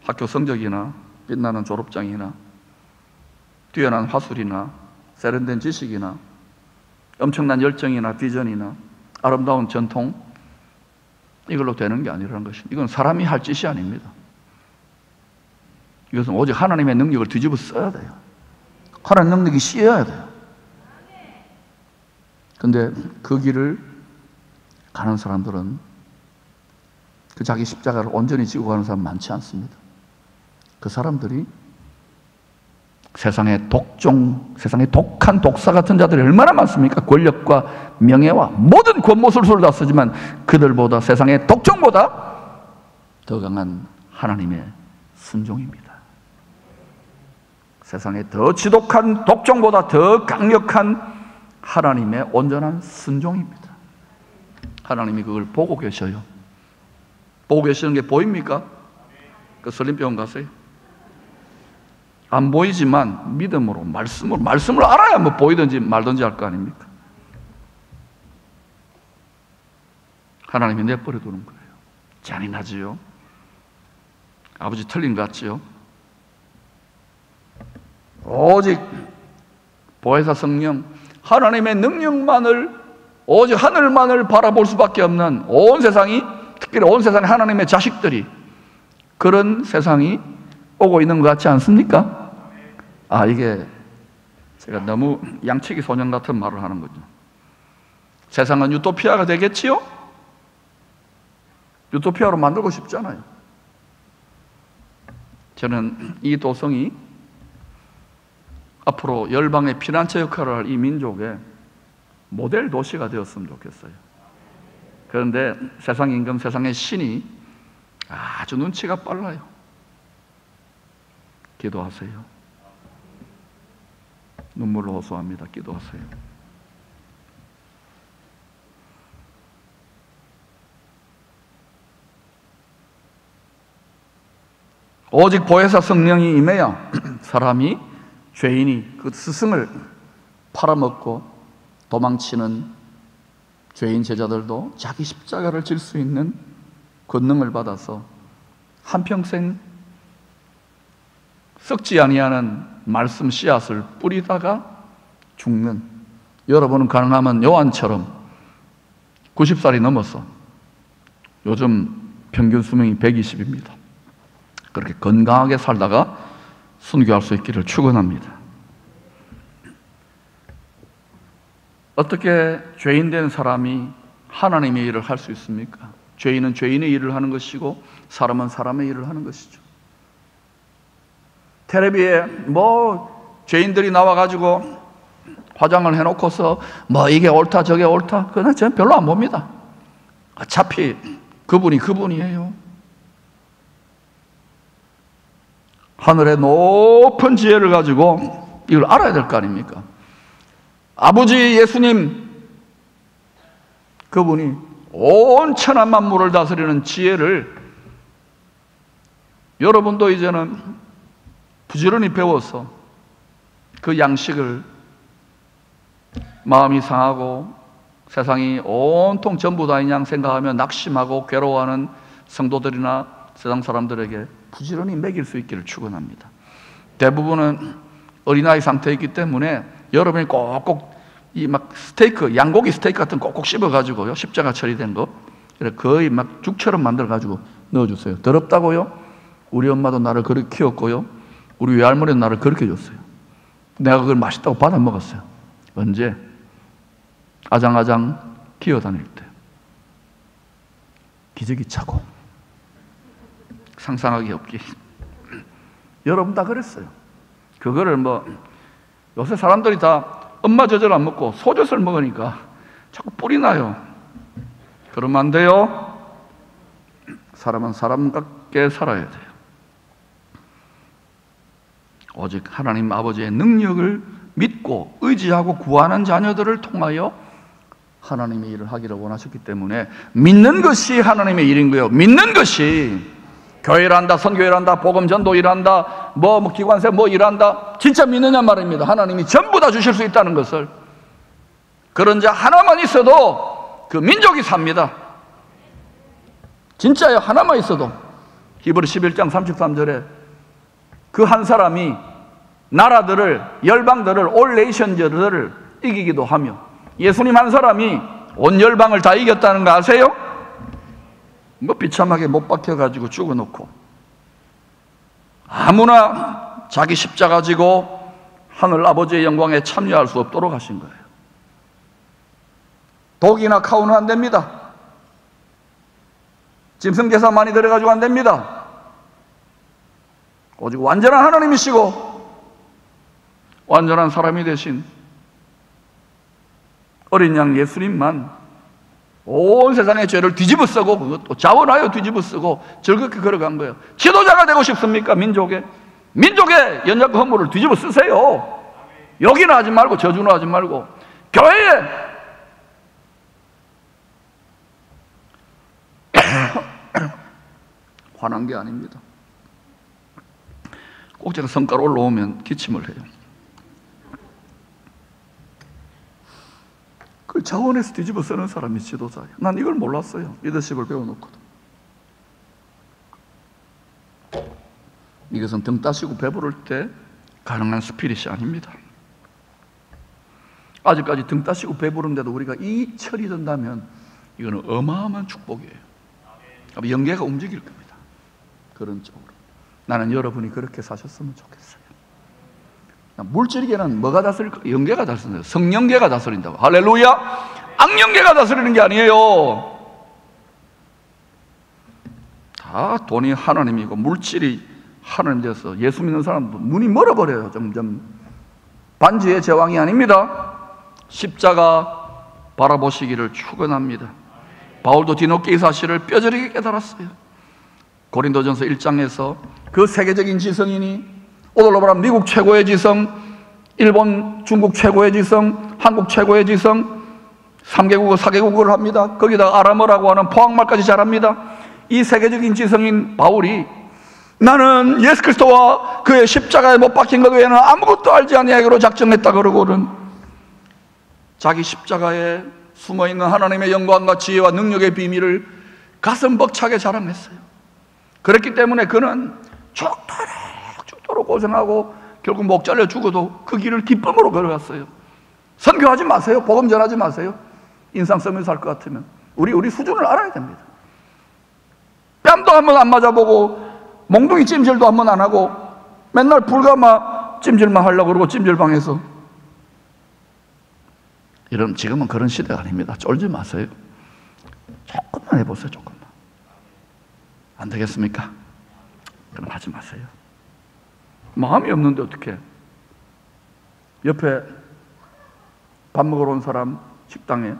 학교 성적이나 빛나는 졸업장이나 뛰어난 화술이나 세련된 지식이나 엄청난 열정이나 비전이나 아름다운 전통, 이걸로 되는 게 아니라는 것입니다. 이건 사람이 할 짓이 아닙니다. 이것은 오직 하나님의 능력을 뒤집어 써야 돼요. 하나님의 능력이 씌어야 돼요. 근데 그 길을 가는 사람들은 그 자기 십자가를 온전히 지고 가는 사람 많지 않습니다. 그 사람들이 세상의 독종, 세상의 독한 독사 같은 자들이 얼마나 많습니까? 권력과 명예와 모든 권모술수를 다 쓰지만 그들보다, 세상의 독종보다 더 강한 하나님의 순종입니다. 세상의 더 지독한 독종보다 더 강력한 하나님의 온전한 순종입니다. 하나님이 그걸 보고 계셔요. 보고 계시는 게 보입니까? 그 설림병원 가세요. 안 보이지만 믿음으로, 말씀을 알아야 뭐 보이든지 말든지 할 거 아닙니까? 하나님이 내버려 두는 거예요. 잔인하지요? 아버지 틀린 것 같지요? 오직 보혜사 성령, 하나님의 능력만을, 오직 하늘만을 바라볼 수밖에 없는 온 세상이, 특별히 온 세상의 하나님의 자식들이, 그런 세상이 오고 있는 것 같지 않습니까? 이게 제가 너무 양치기 소년 같은 말을 하는 거죠. 세상은 유토피아가 되겠지요? 유토피아로 만들고 싶잖아요. 저는 이 도성이 앞으로 열방의 피난처 역할을 할 이 민족의 모델 도시가 되었으면 좋겠어요. 그런데 세상 임금, 세상의 신이 아주 눈치가 빨라요. 기도하세요. 눈물로 호소합니다. 기도하세요. 오직 보혜사 성령이 임해야 사람이, 죄인이 그 스승을 팔아먹고 도망치는 죄인 제자들도 자기 십자가를 질 수 있는 권능을 받아서 한평생 썩지 아니하는 말씀 씨앗을 뿌리다가 죽는, 여러분은 가능하면 요한처럼 90살이 넘었어. 요즘 평균 수명이 120입니다. 그렇게 건강하게 살다가 순교할 수 있기를 축원합니다. 어떻게 죄인 된 사람이 하나님의 일을 할 수 있습니까? 죄인은 죄인의 일을 하는 것이고 사람은 사람의 일을 하는 것이죠. 텔레비에 죄인들이 나와가지고 화장을 해놓고서 이게 옳다 저게 옳다, 그건 저는 별로 안 봅니다. 어차피 그분이 그분이에요. 하늘의 높은 지혜를 가지고 이걸 알아야 될 거 아닙니까? 아버지 예수님, 그분이 온 천하 만물을 다스리는 지혜를 여러분도 이제는 부지런히 배워서 그 양식을 마음이 상하고 세상이 온통 전부 다인 양 생각하며 낙심하고 괴로워하는 성도들이나 세상 사람들에게 부지런히 먹일 수 있기를 축원합니다. 대부분은 어린아이 상태에 있기 때문에 여러분이 꼭꼭 이 스테이크, 양고기 스테이크 같은 거 꼭꼭 씹어가지고요, 십자가 처리된 거 거의 죽처럼 만들어가지고 넣어주세요. 더럽다고요? 우리 엄마도 나를 그렇게 키웠고요, 우리 외할머니도 나를 그렇게 줬어요. 내가 그걸 맛있다고 받아 먹었어요. 언제? 아장아장 기어다닐 때, 기저귀 차고, 상상하기 없기. 여러분 다 그랬어요. 그거를 요새 사람들이 다 엄마 젖을 안 먹고 소젖을 먹으니까 자꾸 뿔이 나요. 그러면 안 돼요. 사람은 사람답게 살아야 돼요. 오직 하나님 아버지의 능력을 믿고 의지하고 구하는 자녀들을 통하여 하나님의 일을 하기를 원하셨기 때문에 믿는 것이 하나님의 일인 거예요. 믿는 것이 교회를 한다, 선교회를 한다, 복음 전도 일한다, 기관세 일한다, 진짜 믿느냐 말입니다. 하나님이 전부 다 주실 수 있다는 것을. 그런 자 하나만 있어도 그 민족이 삽니다. 진짜요. 하나만 있어도. 히브리 11장 33절에 그 한 사람이 나라들을, 열방들을, 올 네이션들을 이기기도 하며, 예수님 한 사람이 온 열방을 다 이겼다는 거 아세요? 비참하게 못 박혀가지고 죽어놓고 아무나 자기 십자가 지고 하늘 아버지의 영광에 참여할 수 없도록 하신 거예요. 독이나 카우는 안 됩니다. 짐승제사 많이 들어가지고 안 됩니다. 오직 완전한 하나님이시고 완전한 사람이 되신 어린 양 예수님만 온 세상의 죄를 뒤집어 쓰고, 그것도 자원하여 뒤집어 쓰고 즐겁게 걸어간 거예요. 지도자가 되고 싶습니까? 민족의 연약한 허물을 뒤집어 쓰세요. 여기는 하지 말고, 저주는 하지 말고, 교회에 화난 게 아닙니다. 꼭 제가 성깔 올라오면 기침을 해요. 그 자원에서 뒤집어 쓰는 사람이 지도자예요. 난 이걸 몰랐어요. 리더십을 배워놓고도. 이것은 등 따시고 배부를 때 가능한 스피릿이 아닙니다. 아직까지 등 따시고 배부른데도 우리가 이 철이 든다면 이거는 어마어마한 축복이에요. 영계가 움직일 겁니다. 그런 쪽으로. 나는 여러분이 그렇게 사셨으면 좋겠어요. 물질계는 뭐가 다스릴까? 영계가 다스린다. 성령계가 다스린다고. 할렐루야! 악령계가 다스리는 게 아니에요. 다 돈이 하나님이고 물질이 하나님 돼서 예수 믿는 사람도 눈이 멀어버려요. 점점. 반지의 제왕이 아닙니다. 십자가 바라보시기를 축원합니다. 바울도 뒤늦게 이 사실을 뼈저리게 깨달았어요. 고린도전서 1장에서 그 세계적인 지성인이 오늘로 말하면 미국 최고의 지성, 일본, 중국 최고의 지성, 한국 최고의 지성, 3개국어, 4개국어를 합니다. 거기다가 아람어라고 하는 포항말까지 잘합니다. 이 세계적인 지성인 바울이 나는 예수 그리스도와 그의 십자가에 못 박힌 것 외에는 아무것도 알지 아니하기로 작정했다 그러고는 자기 십자가에 숨어있는 하나님의 영광과 지혜와 능력의 비밀을 가슴 벅차게 자랑했어요. 그랬기 때문에 그는 죽도록 고생하고 결국 목 잘려 죽어도 그 길을 기쁨으로 걸어갔어요. 선교하지 마세요. 복음 전하지 마세요. 인상 쓰면서 할 것 같으면. 우리 수준을 알아야 됩니다. 뺨도 한번 안 맞아보고 몽둥이 찜질도 한번 안 하고 맨날 불가마 찜질만 하려고 그러고 찜질방에서. 지금은 그런 시대가 아닙니다. 쫄지 마세요. 조금만 해보세요. 조금만. 안 되겠습니까? 그럼 하지 마세요. 마음이 없는데 어떻게? 옆에 밥 먹으러 온 사람 식당에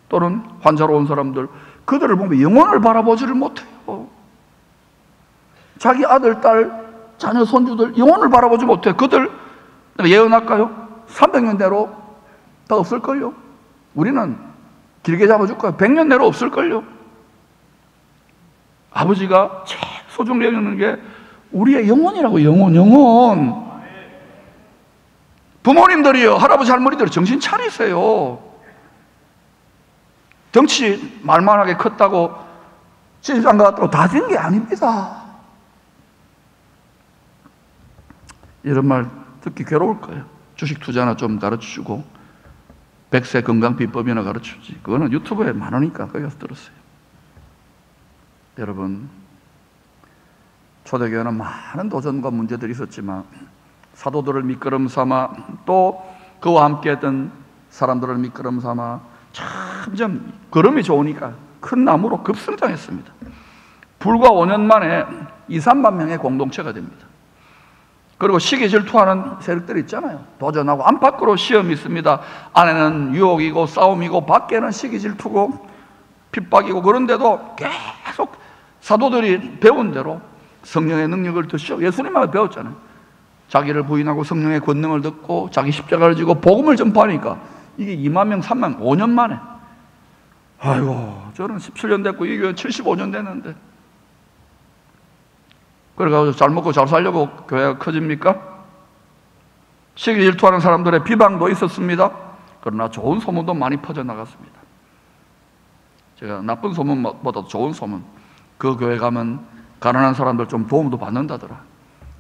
또는 환자로 온 사람들, 그들을 보면 영혼을 바라보지를 못해요. 자기 아들, 딸, 자녀, 손주들 영혼을 바라보지 못해요. 그들 예언할까요? 300년 내로 다 없을걸요. 우리는 길게 잡아줄까요? 100년 내로 없을걸요. 아버지가 제일 소중히 여기는 게 우리의 영혼이라고. 영혼. 부모님들이요, 할아버지 할머니들 정신 차리세요. 덩치 말만하게 컸다고 시집장 갔다고 다 된 게 아닙니다. 이런 말 듣기 괴로울 거예요. 주식 투자나 좀 가르쳐주고 100세 건강비법이나 가르쳐주지. 그거는 유튜브에 많으니까 거기 가서 들었어요. 여러분, 초대교회는 많은 도전과 문제들이 있었지만 사도들을 밑거름 삼아 또 그와 함께했던 사람들을 밑거름 삼아 점점 걸음이 좋으니까 큰 나무로 급성장했습니다. 불과 5년 만에 2, 3만 명의 공동체가 됩니다. 그리고 시기 질투하는 세력들이 있잖아요. 도전하고 안팎으로 시험이 있습니다. 안에는 유혹이고 싸움이고 밖에는 시기 질투고 핍박이고, 그런데도 계속 사도들이 배운 대로 성령의 능력을 드시고 예수님만 배웠잖아요. 자기를 부인하고 성령의 권능을 듣고 자기 십자가를 지고 복음을 전파하니까 이게 2만 명, 3만 명, 5년 만에. 아이고, 저는 17년 됐고 이 교회는 75년 됐는데, 그래가지고 잘 먹고 잘 살려고 교회가 커집니까? 시기 질투하는 사람들의 비방도 있었습니다. 그러나 좋은 소문도 많이 퍼져나갔습니다. 제가 나쁜 소문보다도 좋은 소문, 그 교회 가면 가난한 사람들 좀 도움도 받는다더라.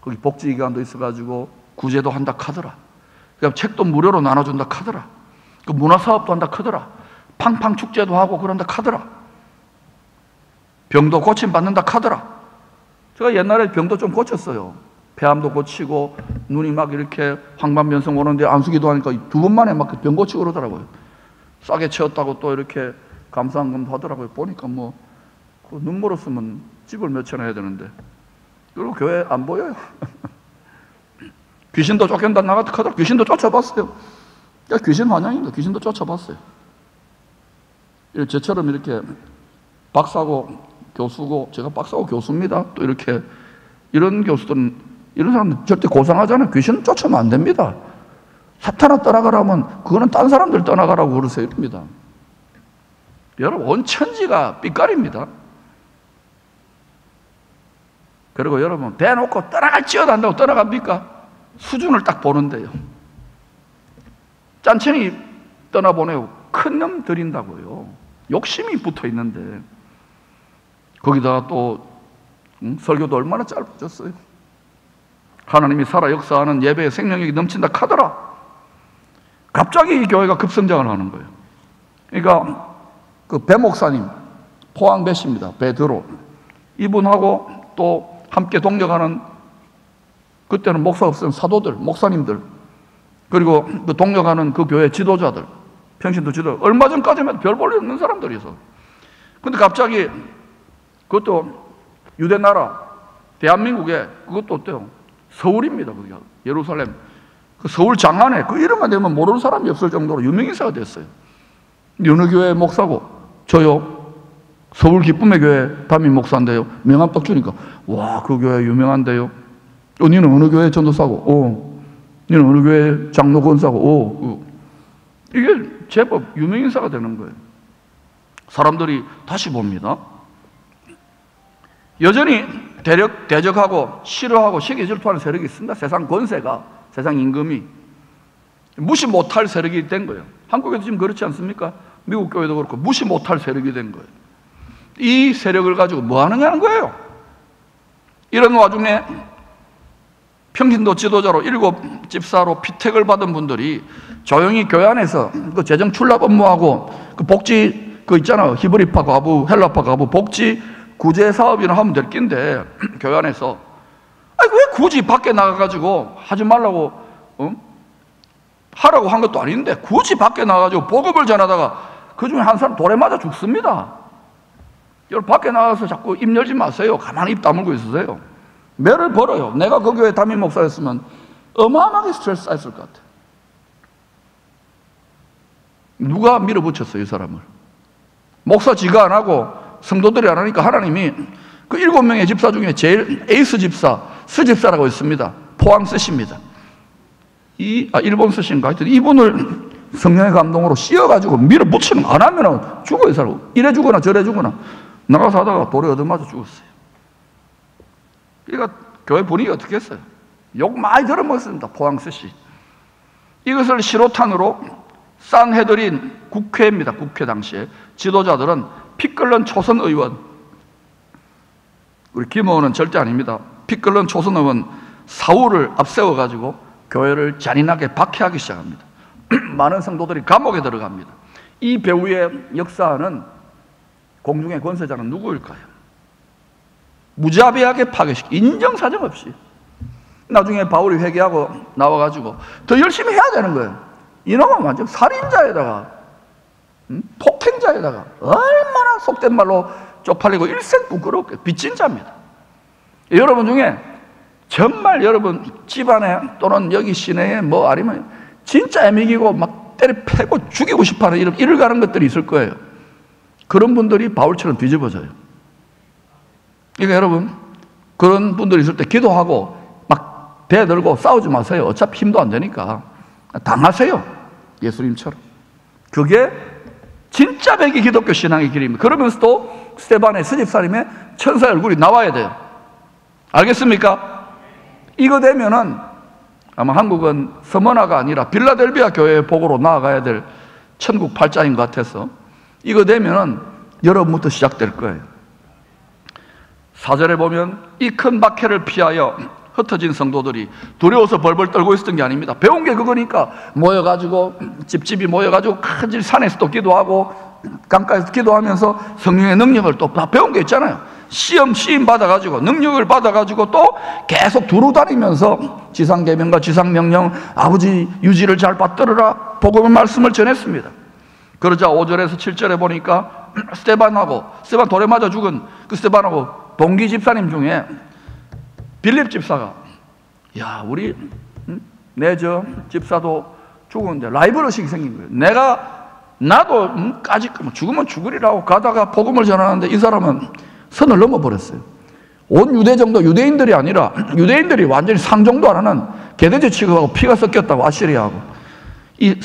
거기 복지기관도 있어가지고 구제도 한다 카더라. 그러니까 책도 무료로 나눠준다 카더라. 그 문화사업도 한다 카더라. 팡팡 축제도 하고 그런다 카더라. 병도 고침받는다 카더라. 제가 옛날에 병도 좀 고쳤어요. 폐암도 고치고 눈이 막 이렇게 황반변성 오는데 안수기도 하니까 2번 만에 막 병 고치고 그러더라고요. 싸게 채웠다고 또 이렇게 감사한금도 하더라고요. 보니까 뭐 눈물 없으면 집을 몇 채나 해야 되는데, 그리고 교회 안 보여요. 귀신도 쫓긴다 나갔다 하더라. 귀신도 쫓아봤어요. 귀신 환영입니다. 귀신도 쫓아봤어요. 저처럼 이렇게 박사고 교수고, 제가 박사고 교수입니다. 또 이렇게 이런 교수들은, 이런 사람들 절대 고상하잖아요. 귀신 쫓으면 안 됩니다. 사탄아 떠나가라면 그거는 딴 사람들 떠나가라고 그러세요. 이럽니다. 여러분, 온 천지가 빛깔입니다. 그리고 여러분, 대놓고 떠나갈지어도 한다고 떠나갑니까? 수준을 딱 보는데요. 짠챙이 떠나보내고 큰 놈 들인다고요. 욕심이 붙어 있는데, 거기다가 또 설교도 얼마나 짧아졌어요. 하나님이 살아 역사하는 예배의 생명력이 넘친다 카더라. 갑자기 이 교회가 급성장을 하는 거예요. 그러니까 그 배 목사님, 포항 배씨입니다. 베드로. 이분하고 또 함께 동력하는, 그때는 목사 없으면 사도들, 목사님들, 그리고 그 동력하는 그 교회 지도자들, 평신도 지도, 얼마 전까지만 별 볼 일 없는 사람들이서. 근데 갑자기 그것도 유대 나라, 대한민국에, 그것도 어때요? 서울입니다. 거기가 예루살렘. 그 서울 장안에 그 이름만 되면 모르는 사람이 없을 정도로 유명인사가 됐어요. 어느 교회 목사고, 저요, 서울 기쁨의 교회 담임 목사인데요. 명함 딱 주니까, 와, 그 교회 유명한데요. 니는 어느 교회 전도사고, 니는 어느 교회 장로 권사고, 이게 제법 유명인사가 되는 거예요. 사람들이 다시 봅니다. 여전히 대적하고 싫어하고 시기 질투하는 세력이 있습니다. 세상 권세가, 세상 임금이 무시 못할 세력이 된 거예요. 한국에도 지금 그렇지 않습니까? 미국 교회도 그렇고 무시 못할 세력이 된 거예요. 이 세력을 가지고 뭐 하느냐는 거예요. 이런 와중에 평신도 지도자로 7 집사로 피택을 받은 분들이 조용히 교회 안에서 그 재정 출납 업무하고 그 복지 그 있잖아요. 히브리파 과부, 헬라파 과부 복지 구제 사업이나 하면 될 낀데 교회 안에서 아니 왜 굳이 밖에 나가가지고 하지 말라고 하라고 한 것도 아닌데 굳이 밖에 나가가지고 복음을 전하다가 그 중에 한 사람 돌에 맞아 죽습니다. 여러분 밖에 나가서 자꾸 입 열지 마세요. 가만히 입 다물고 있으세요. 매를 벌어요. 내가 그 교회 담임 목사였으면 어마어마하게 스트레스 쌓였을 것 같아요. 누가 밀어붙였어요, 이 사람을? 목사 지가 안 하고 성도들이 안 하니까 하나님이 그 7명의 집사 중에 제일 에이스 집사, 스집사라고 있습니다. 포항 스십니다. 일본 스신가? 하여튼 이분을 성령의 감동으로 씌워가지고 밀어붙이는 거 안 하면 죽어요, 이 사람. 이래 죽거나 저래 죽거나. 나가서 하다가 돌에 얻어맞아 죽었어요. 그러니까 교회 분위기가 어떻게 했어요? 욕 많이 들어먹었습니다. 포항 스시. 이것을 시로탄으로 싼해드린 국회입니다. 국회 당시에 지도자들은 피 끓는 초선 의원, 우리 김 의원은 절대 아닙니다. 피 끓는 초선 의원 사울을 앞세워가지고 교회를 잔인하게 박해하기 시작합니다. 많은 성도들이 감옥에 들어갑니다. 이 배후의 역사는 공중의 권세자는 누구일까요? 무자비하게 파괴시키 인정사정 없이. 나중에 바울이 회개하고 나와가지고 더 열심히 해야 되는 거예요. 이놈은 완전 살인자에다가 폭행자에다가 얼마나 속된 말로 쪽팔리고 일생 부끄럽게 빚진 자입니다. 여러분 중에 정말 여러분 집안에 또는 여기 시내에 뭐 아니면 진짜 애미기고 막 때려 패고 죽이고 싶어하는 이를 가는 것들이 있을 거예요. 그런 분들이 바울처럼 뒤집어져요. 그러니까 여러분 그런 분들이 있을 때 기도하고 막 대들고 싸우지 마세요. 어차피 힘도 안 되니까 당하세요. 예수님처럼. 그게 진짜 백이 기독교 신앙의 길입니다. 그러면서도 스데반의 스집사님의 천사의 얼굴이 나와야 돼요. 알겠습니까? 이거 되면은 아마 한국은 서머나가 아니라 빌라델비아 교회의 복으로 나아가야 될 천국 팔자인 것 같아서 이거 되면은 여러분부터 시작될 거예요. 4절에 보면 이 큰 박해를 피하여 흩어진 성도들이 두려워서 벌벌 떨고 있었던 게 아닙니다. 배운 게 그거니까 모여가지고 집집이 모여가지고 큰 산에서도 기도하고 강가에서 기도하면서 성령의 능력을 또 다 배운 게 있잖아요. 시험 받아가지고 능력을 받아가지고 또 계속 두루 다니면서 지상계명과 지상명령 아버지 유지를 잘 받들으라 복음의 말씀을 전했습니다. 그러자 5절에서 7절에 보니까 스테반 돌에 맞아 죽은 그 스테반하고 동기 집사님 중에 빌립 집사가 야 우리 내 저 집사도 죽었는데 라이벌 의식이 생긴 거예요. 나도 까짓 죽으면 죽으리라고 가다가 복음을 전하는데 이 사람은 선을 넘어버렸어요. 온 유대 정도 유대인들이 아니라 유대인들이 완전히 상종도 안 하는 개돼지 취급하고 피가 섞였다고 아시리아하고 이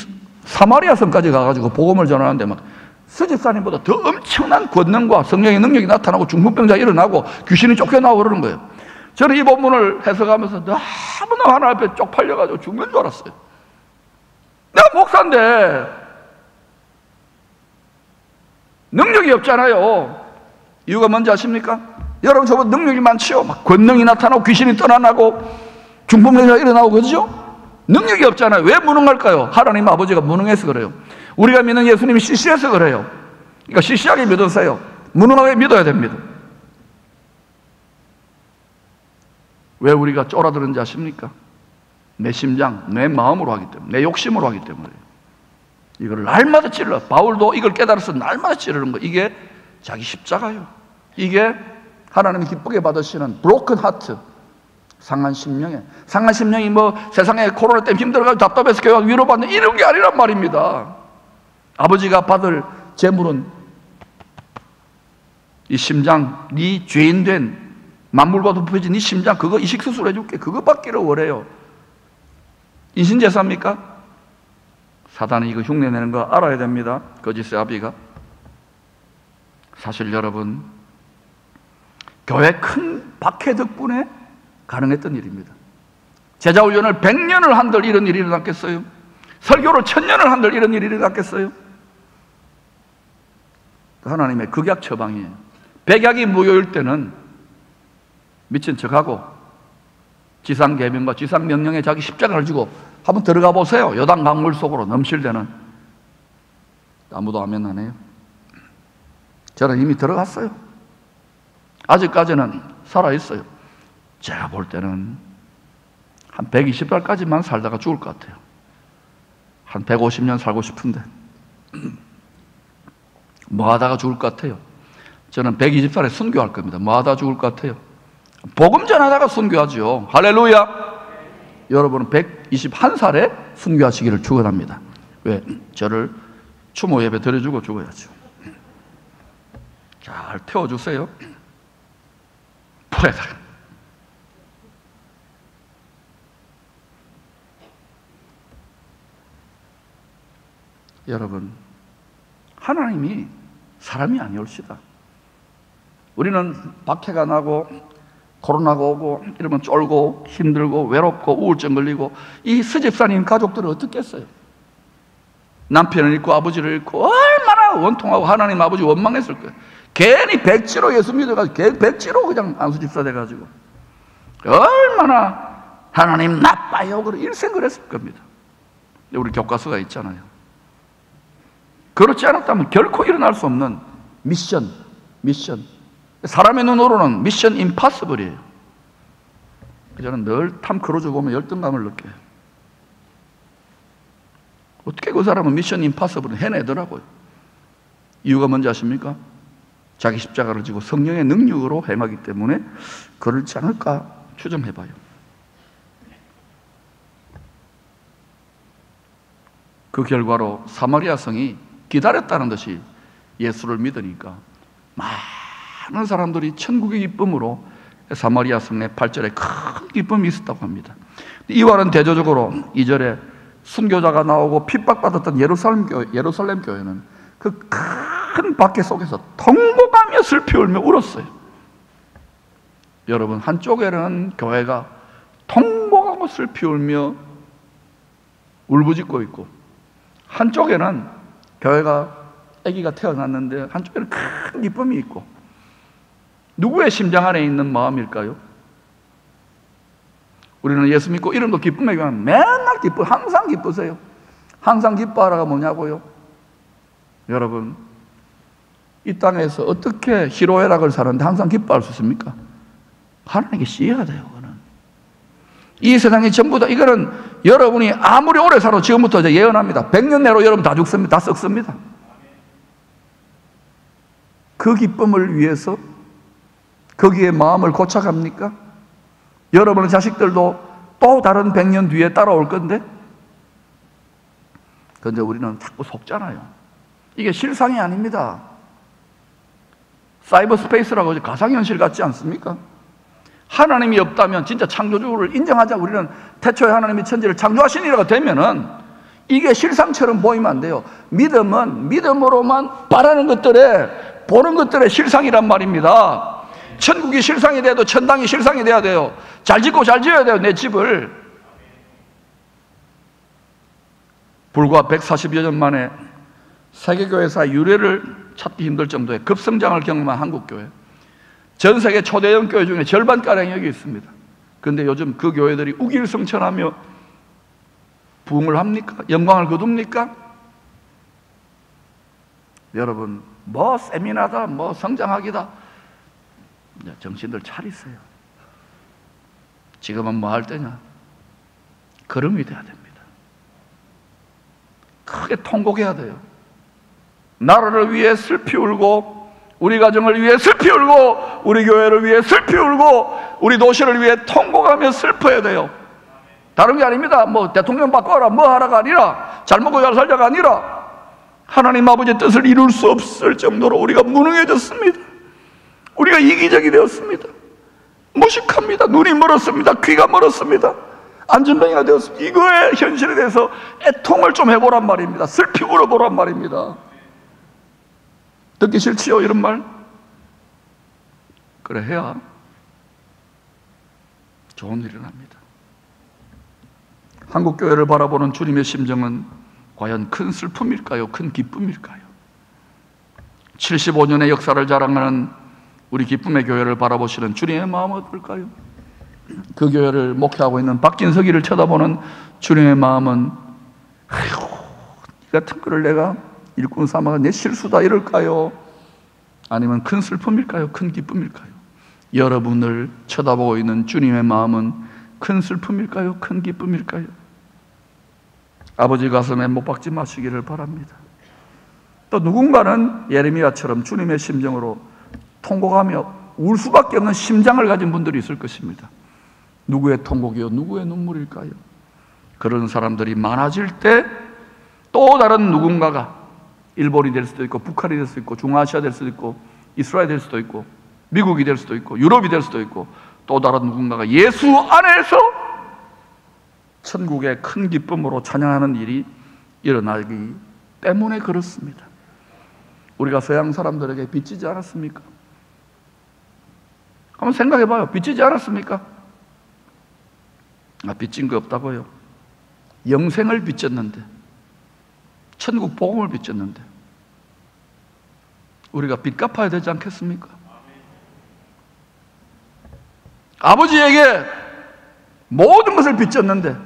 사마리아 성까지 가가지고 복음을 전하는데 막 스집사님보다 더 엄청난 권능과 성령의 능력이 나타나고 중풍병자가 일어나고 귀신이 쫓겨나고 그러는 거예요. 저는 이 본문을 해석하면서 너무나 하나님 앞에 쪽팔려가지고 죽는 줄 알았어요. 내가 목사인데 능력이 없잖아요. 이유가 뭔지 아십니까? 여러분 저보다 능력이 많지요. 막 권능이 나타나고 귀신이 떠나나고 중풍병자가 일어나고 그러죠? 능력이 없잖아요. 왜 무능할까요? 하나님 아버지가 무능해서 그래요. 우리가 믿는 예수님이 시시해서 그래요. 그러니까 시시하게 믿으세요. 무능하게 믿어야 됩니다. 왜 우리가 쫄아드는지 아십니까? 내 심장, 내 마음으로 하기 때문에, 내 욕심으로 하기 때문에. 이걸 날마다 찔러. 바울도 이걸 깨달아서 날마다 찌르는 거. 이게 자기 십자가예요. 이게 하나님이 기쁘게 받으시는 broken heart, 상한 심령이 뭐 세상에 코로나 때문에 힘들어가지고 답답해서 교회가 위로받는 이런 게 아니란 말입니다. 아버지가 받을 재물은 이 심장, 네 죄인된 만물과 부패진 네 심장 그거 이식수술 해줄게. 그거 받기를 원해요. 인신제사입니까? 사단이 이거 흉내내는 거 알아야 됩니다. 거짓의 아비가. 사실 여러분 교회 큰 박해 덕분에 가능했던 일입니다. 제자훈련을 100년을 한들 이런 일이 일어났겠어요? 설교를 1000년을 한들 이런 일이 일어났겠어요? 하나님의 극약 처방이에요. 백약이 무효일 때는 미친 척하고 지상계명과 지상명령에 자기 십자가를 지고 한번 들어가 보세요. 요단 강물 속으로 넘실대는. 아무도 아멘 안 해요. 저는 이미 들어갔어요. 아직까지는 살아있어요. 제가 볼 때는 한 120살까지만 살다가 죽을 것 같아요. 한 150년 살고 싶은데 뭐 하다가 죽을 것 같아요? 저는 120살에 순교할 겁니다. 뭐 하다가 죽을 것 같아요? 복음 전하다가 순교하죠. 할렐루야. 여러분은 121살에 순교하시기를 축원합니다. 왜? 저를 추모 예배 드려주고 죽어야죠. 잘 태워주세요. 불에다가. 여러분, 하나님이 사람이 아니올시다. 우리는 박해가 나고 코로나가 오고 이러면 쫄고 힘들고 외롭고 우울증 걸리고, 이 스집사님 가족들은 어떻게 했어요? 남편을 잃고 아버지를 잃고 얼마나 원통하고 하나님 아버지 원망했을 거예요. 괜히 백지로 예수 믿어가지고 백지로 그냥 안수집사 돼가지고 얼마나 하나님 나빠요 그러 일생을 했을 겁니다. 우리 교과서가 있잖아요. 그렇지 않았다면 결코 일어날 수 없는 미션. 사람의 눈으로는 미션 임파서블이에요. 저는 늘 탐 크루즈 보면 열등감을 느껴요. 어떻게 그 사람은 미션 임파서블을 해내더라고요. 이유가 뭔지 아십니까? 자기 십자가를 지고 성령의 능력으로 행하기 때문에 그렇지 않을까 추정해봐요. 그 결과로 사마리아 성이 기다렸다는 듯이 예수를 믿으니까 많은 사람들이 천국의 기쁨으로 사마리아 성내 8절에 큰 기쁨이 있었다고 합니다. 이와는 대조적으로 2절에 순교자가 나오고 핍박받았던 예루살렘 교회는 그 큰 박해 속에서 통곡하며 슬피 울며 울었어요. 여러분, 한쪽에는 교회가 통곡하고 슬피 울며 울부짖고 있고, 한쪽에는 교회가 아기가 태어났는데 한쪽에는 큰 기쁨이 있고, 누구의 심장 안에 있는 마음일까요? 우리는 예수 믿고 이런 거 기쁨에 가면 맨날 기뻐, 항상 기쁘세요. 항상 기뻐하라가 뭐냐고요? 여러분, 이 땅에서 어떻게 희로애락을 사는데 항상 기뻐할 수 있습니까? 하나님께 씌어야 돼요. 그거는. 이 세상이 전부 다, 이거는 여러분이 아무리 오래 살아도 지금부터 이제 예언합니다. 100년 내로 여러분 다 죽습니다. 다 썩습니다. 그 기쁨을 위해서 거기에 마음을 고착합니까? 여러분의 자식들도 또 다른 100년 뒤에 따라올 건데, 그런데 우리는 자꾸 속잖아요. 이게 실상이 아닙니다. 사이버 스페이스라고 가상현실 같지 않습니까? 하나님이 없다면 진짜 창조주를 인정하자. 우리는 태초에 하나님이 천지를 창조하시니라가 되면은 이게 실상처럼 보이면 안 돼요. 믿음은 믿음으로만 바라는 것들에, 보는 것들의 실상이란 말입니다. 천국이 실상이 돼도 천당이 실상이 돼야 돼요. 잘 짓고 잘 지어야 돼요, 내 집을. 불과 140여 년 만에 세계교회사 유례를 찾기 힘들 정도의 급성장을 경험한 한국교회, 전 세계 초대형 교회 중에 절반가량이 여기 있습니다. 그런데 요즘 그 교회들이 우길성천하며 부흥을 합니까? 영광을 거둡니까? 여러분, 뭐 세미나다, 뭐 성장하기다, 정신들 차리세요. 지금은 뭐 할 때냐? 걸음이 돼야 됩니다. 크게 통곡해야 돼요. 나라를 위해 슬피 울고, 우리 가정을 위해 슬피 울고, 우리 교회를 위해 슬피 울고, 우리 도시를 위해 통곡하며 슬퍼야 돼요. 다른 게 아닙니다. 뭐 대통령 바꿔라, 뭐 하라가 아니라, 잘 먹고 잘 살자가 아니라, 하나님 아버지의 뜻을 이룰 수 없을 정도로 우리가 무능해졌습니다. 우리가 이기적이 되었습니다. 무식합니다. 눈이 멀었습니다. 귀가 멀었습니다. 안전뱅이가 되었습니다. 이거의 현실에 대해서 애통을 좀 해보란 말입니다. 슬피 울어보란 말입니다. 듣기 싫지요, 이런 말? 그래 해야 좋은 일이 납니다. 한국교회를 바라보는 주님의 심정은 과연 큰 슬픔일까요? 큰 기쁨일까요? 75년의 역사를 자랑하는 우리 기쁨의 교회를 바라보시는 주님의 마음은 어떨까요? 그 교회를 목회하고 있는 박진석이를 쳐다보는 주님의 마음은, 아이고, 이 같은 거를 내가 일꾼 삼아가 내 실수다 이럴까요? 아니면 큰 슬픔일까요? 큰 기쁨일까요? 여러분을 쳐다보고 있는 주님의 마음은 큰 슬픔일까요? 큰 기쁨일까요? 아버지 가슴에 못 박지 마시기를 바랍니다. 또 누군가는 예레미야처럼 주님의 심정으로 통곡하며 울 수밖에 없는 심장을 가진 분들이 있을 것입니다. 누구의 통곡이요? 누구의 눈물일까요? 그런 사람들이 많아질 때 또 다른 누군가가 일본이 될 수도 있고 북한이 될 수도 있고 중아시아 될 수도 있고 이스라엘 될 수도 있고 미국이 될 수도 있고 유럽이 될 수도 있고 또 다른 누군가가 예수 안에서 천국의 큰 기쁨으로 찬양하는 일이 일어나기 때문에 그렇습니다. 우리가 서양 사람들에게 빚지지 않았습니까? 한번 생각해 봐요. 빚지지 않았습니까? 빚진 거 없다고요. 영생을 빚졌는데, 천국 복음을 빚졌는데 우리가 빚 갚아야 되지 않겠습니까? 아버지에게 모든 것을 빚졌는데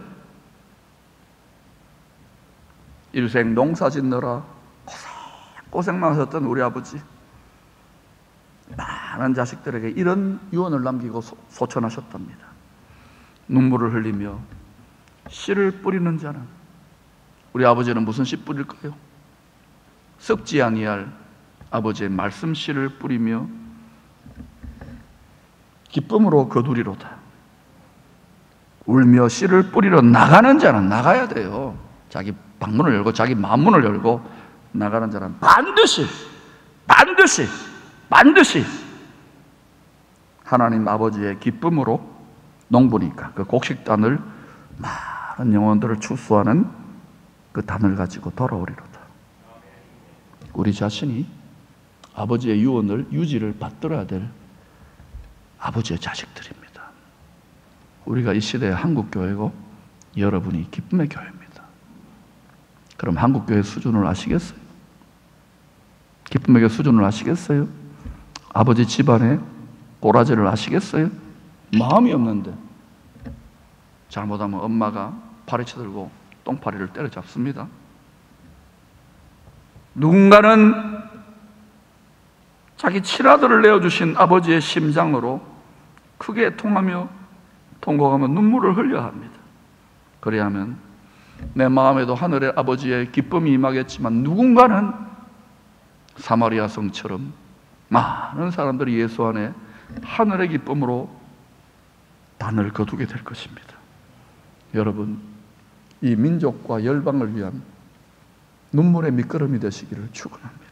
일생 농사 짓느라 고생만 하셨던 우리 아버지, 많은 자식들에게 이런 유언을 남기고 소천하셨답니다. 눈물을 흘리며 씨를 뿌리는 자는, 우리 아버지는 무슨 씨 뿌릴까요? 썩지 아니할 아버지의 말씀 씨를 뿌리며 기쁨으로 거두리로다. 울며 씨를 뿌리러 나가는 자는, 나가야 돼요. 자기 방문을 열고 자기 마음문을 열고 나가는 자는 반드시 하나님 아버지의 기쁨으로 농부니까 그 곡식단을, 많은 영혼들을 추수하는 그 단을 가지고 돌아오리로다. 우리 자신이 아버지의 유언을, 유지를 받들어야 될 아버지의 자식들입니다. 우리가 이 시대의 한국교회고 여러분이 기쁨의 교회입니다. 그럼 한국교회 수준을 아시겠어요? 기쁨의 교회 수준을 아시겠어요? 아버지 집안의 꼬라지를 아시겠어요? 마음이 없는데 잘못하면 엄마가 파리채 들고 똥파리를 때려잡습니다. 누군가는 자기 친아들을 내어주신 아버지의 심장으로 크게 통하며 통곡하며 눈물을 흘려야 합니다. 그래야 하면 내 마음에도 하늘의 아버지의 기쁨이 임하겠지만, 누군가는 사마리아 성처럼 많은 사람들이 예수 안에 하늘의 기쁨으로 단을 거두게 될 것입니다. 여러분, 이 민족과 열방을 위한 눈물의 밑거름이 되시기를 축원합니다.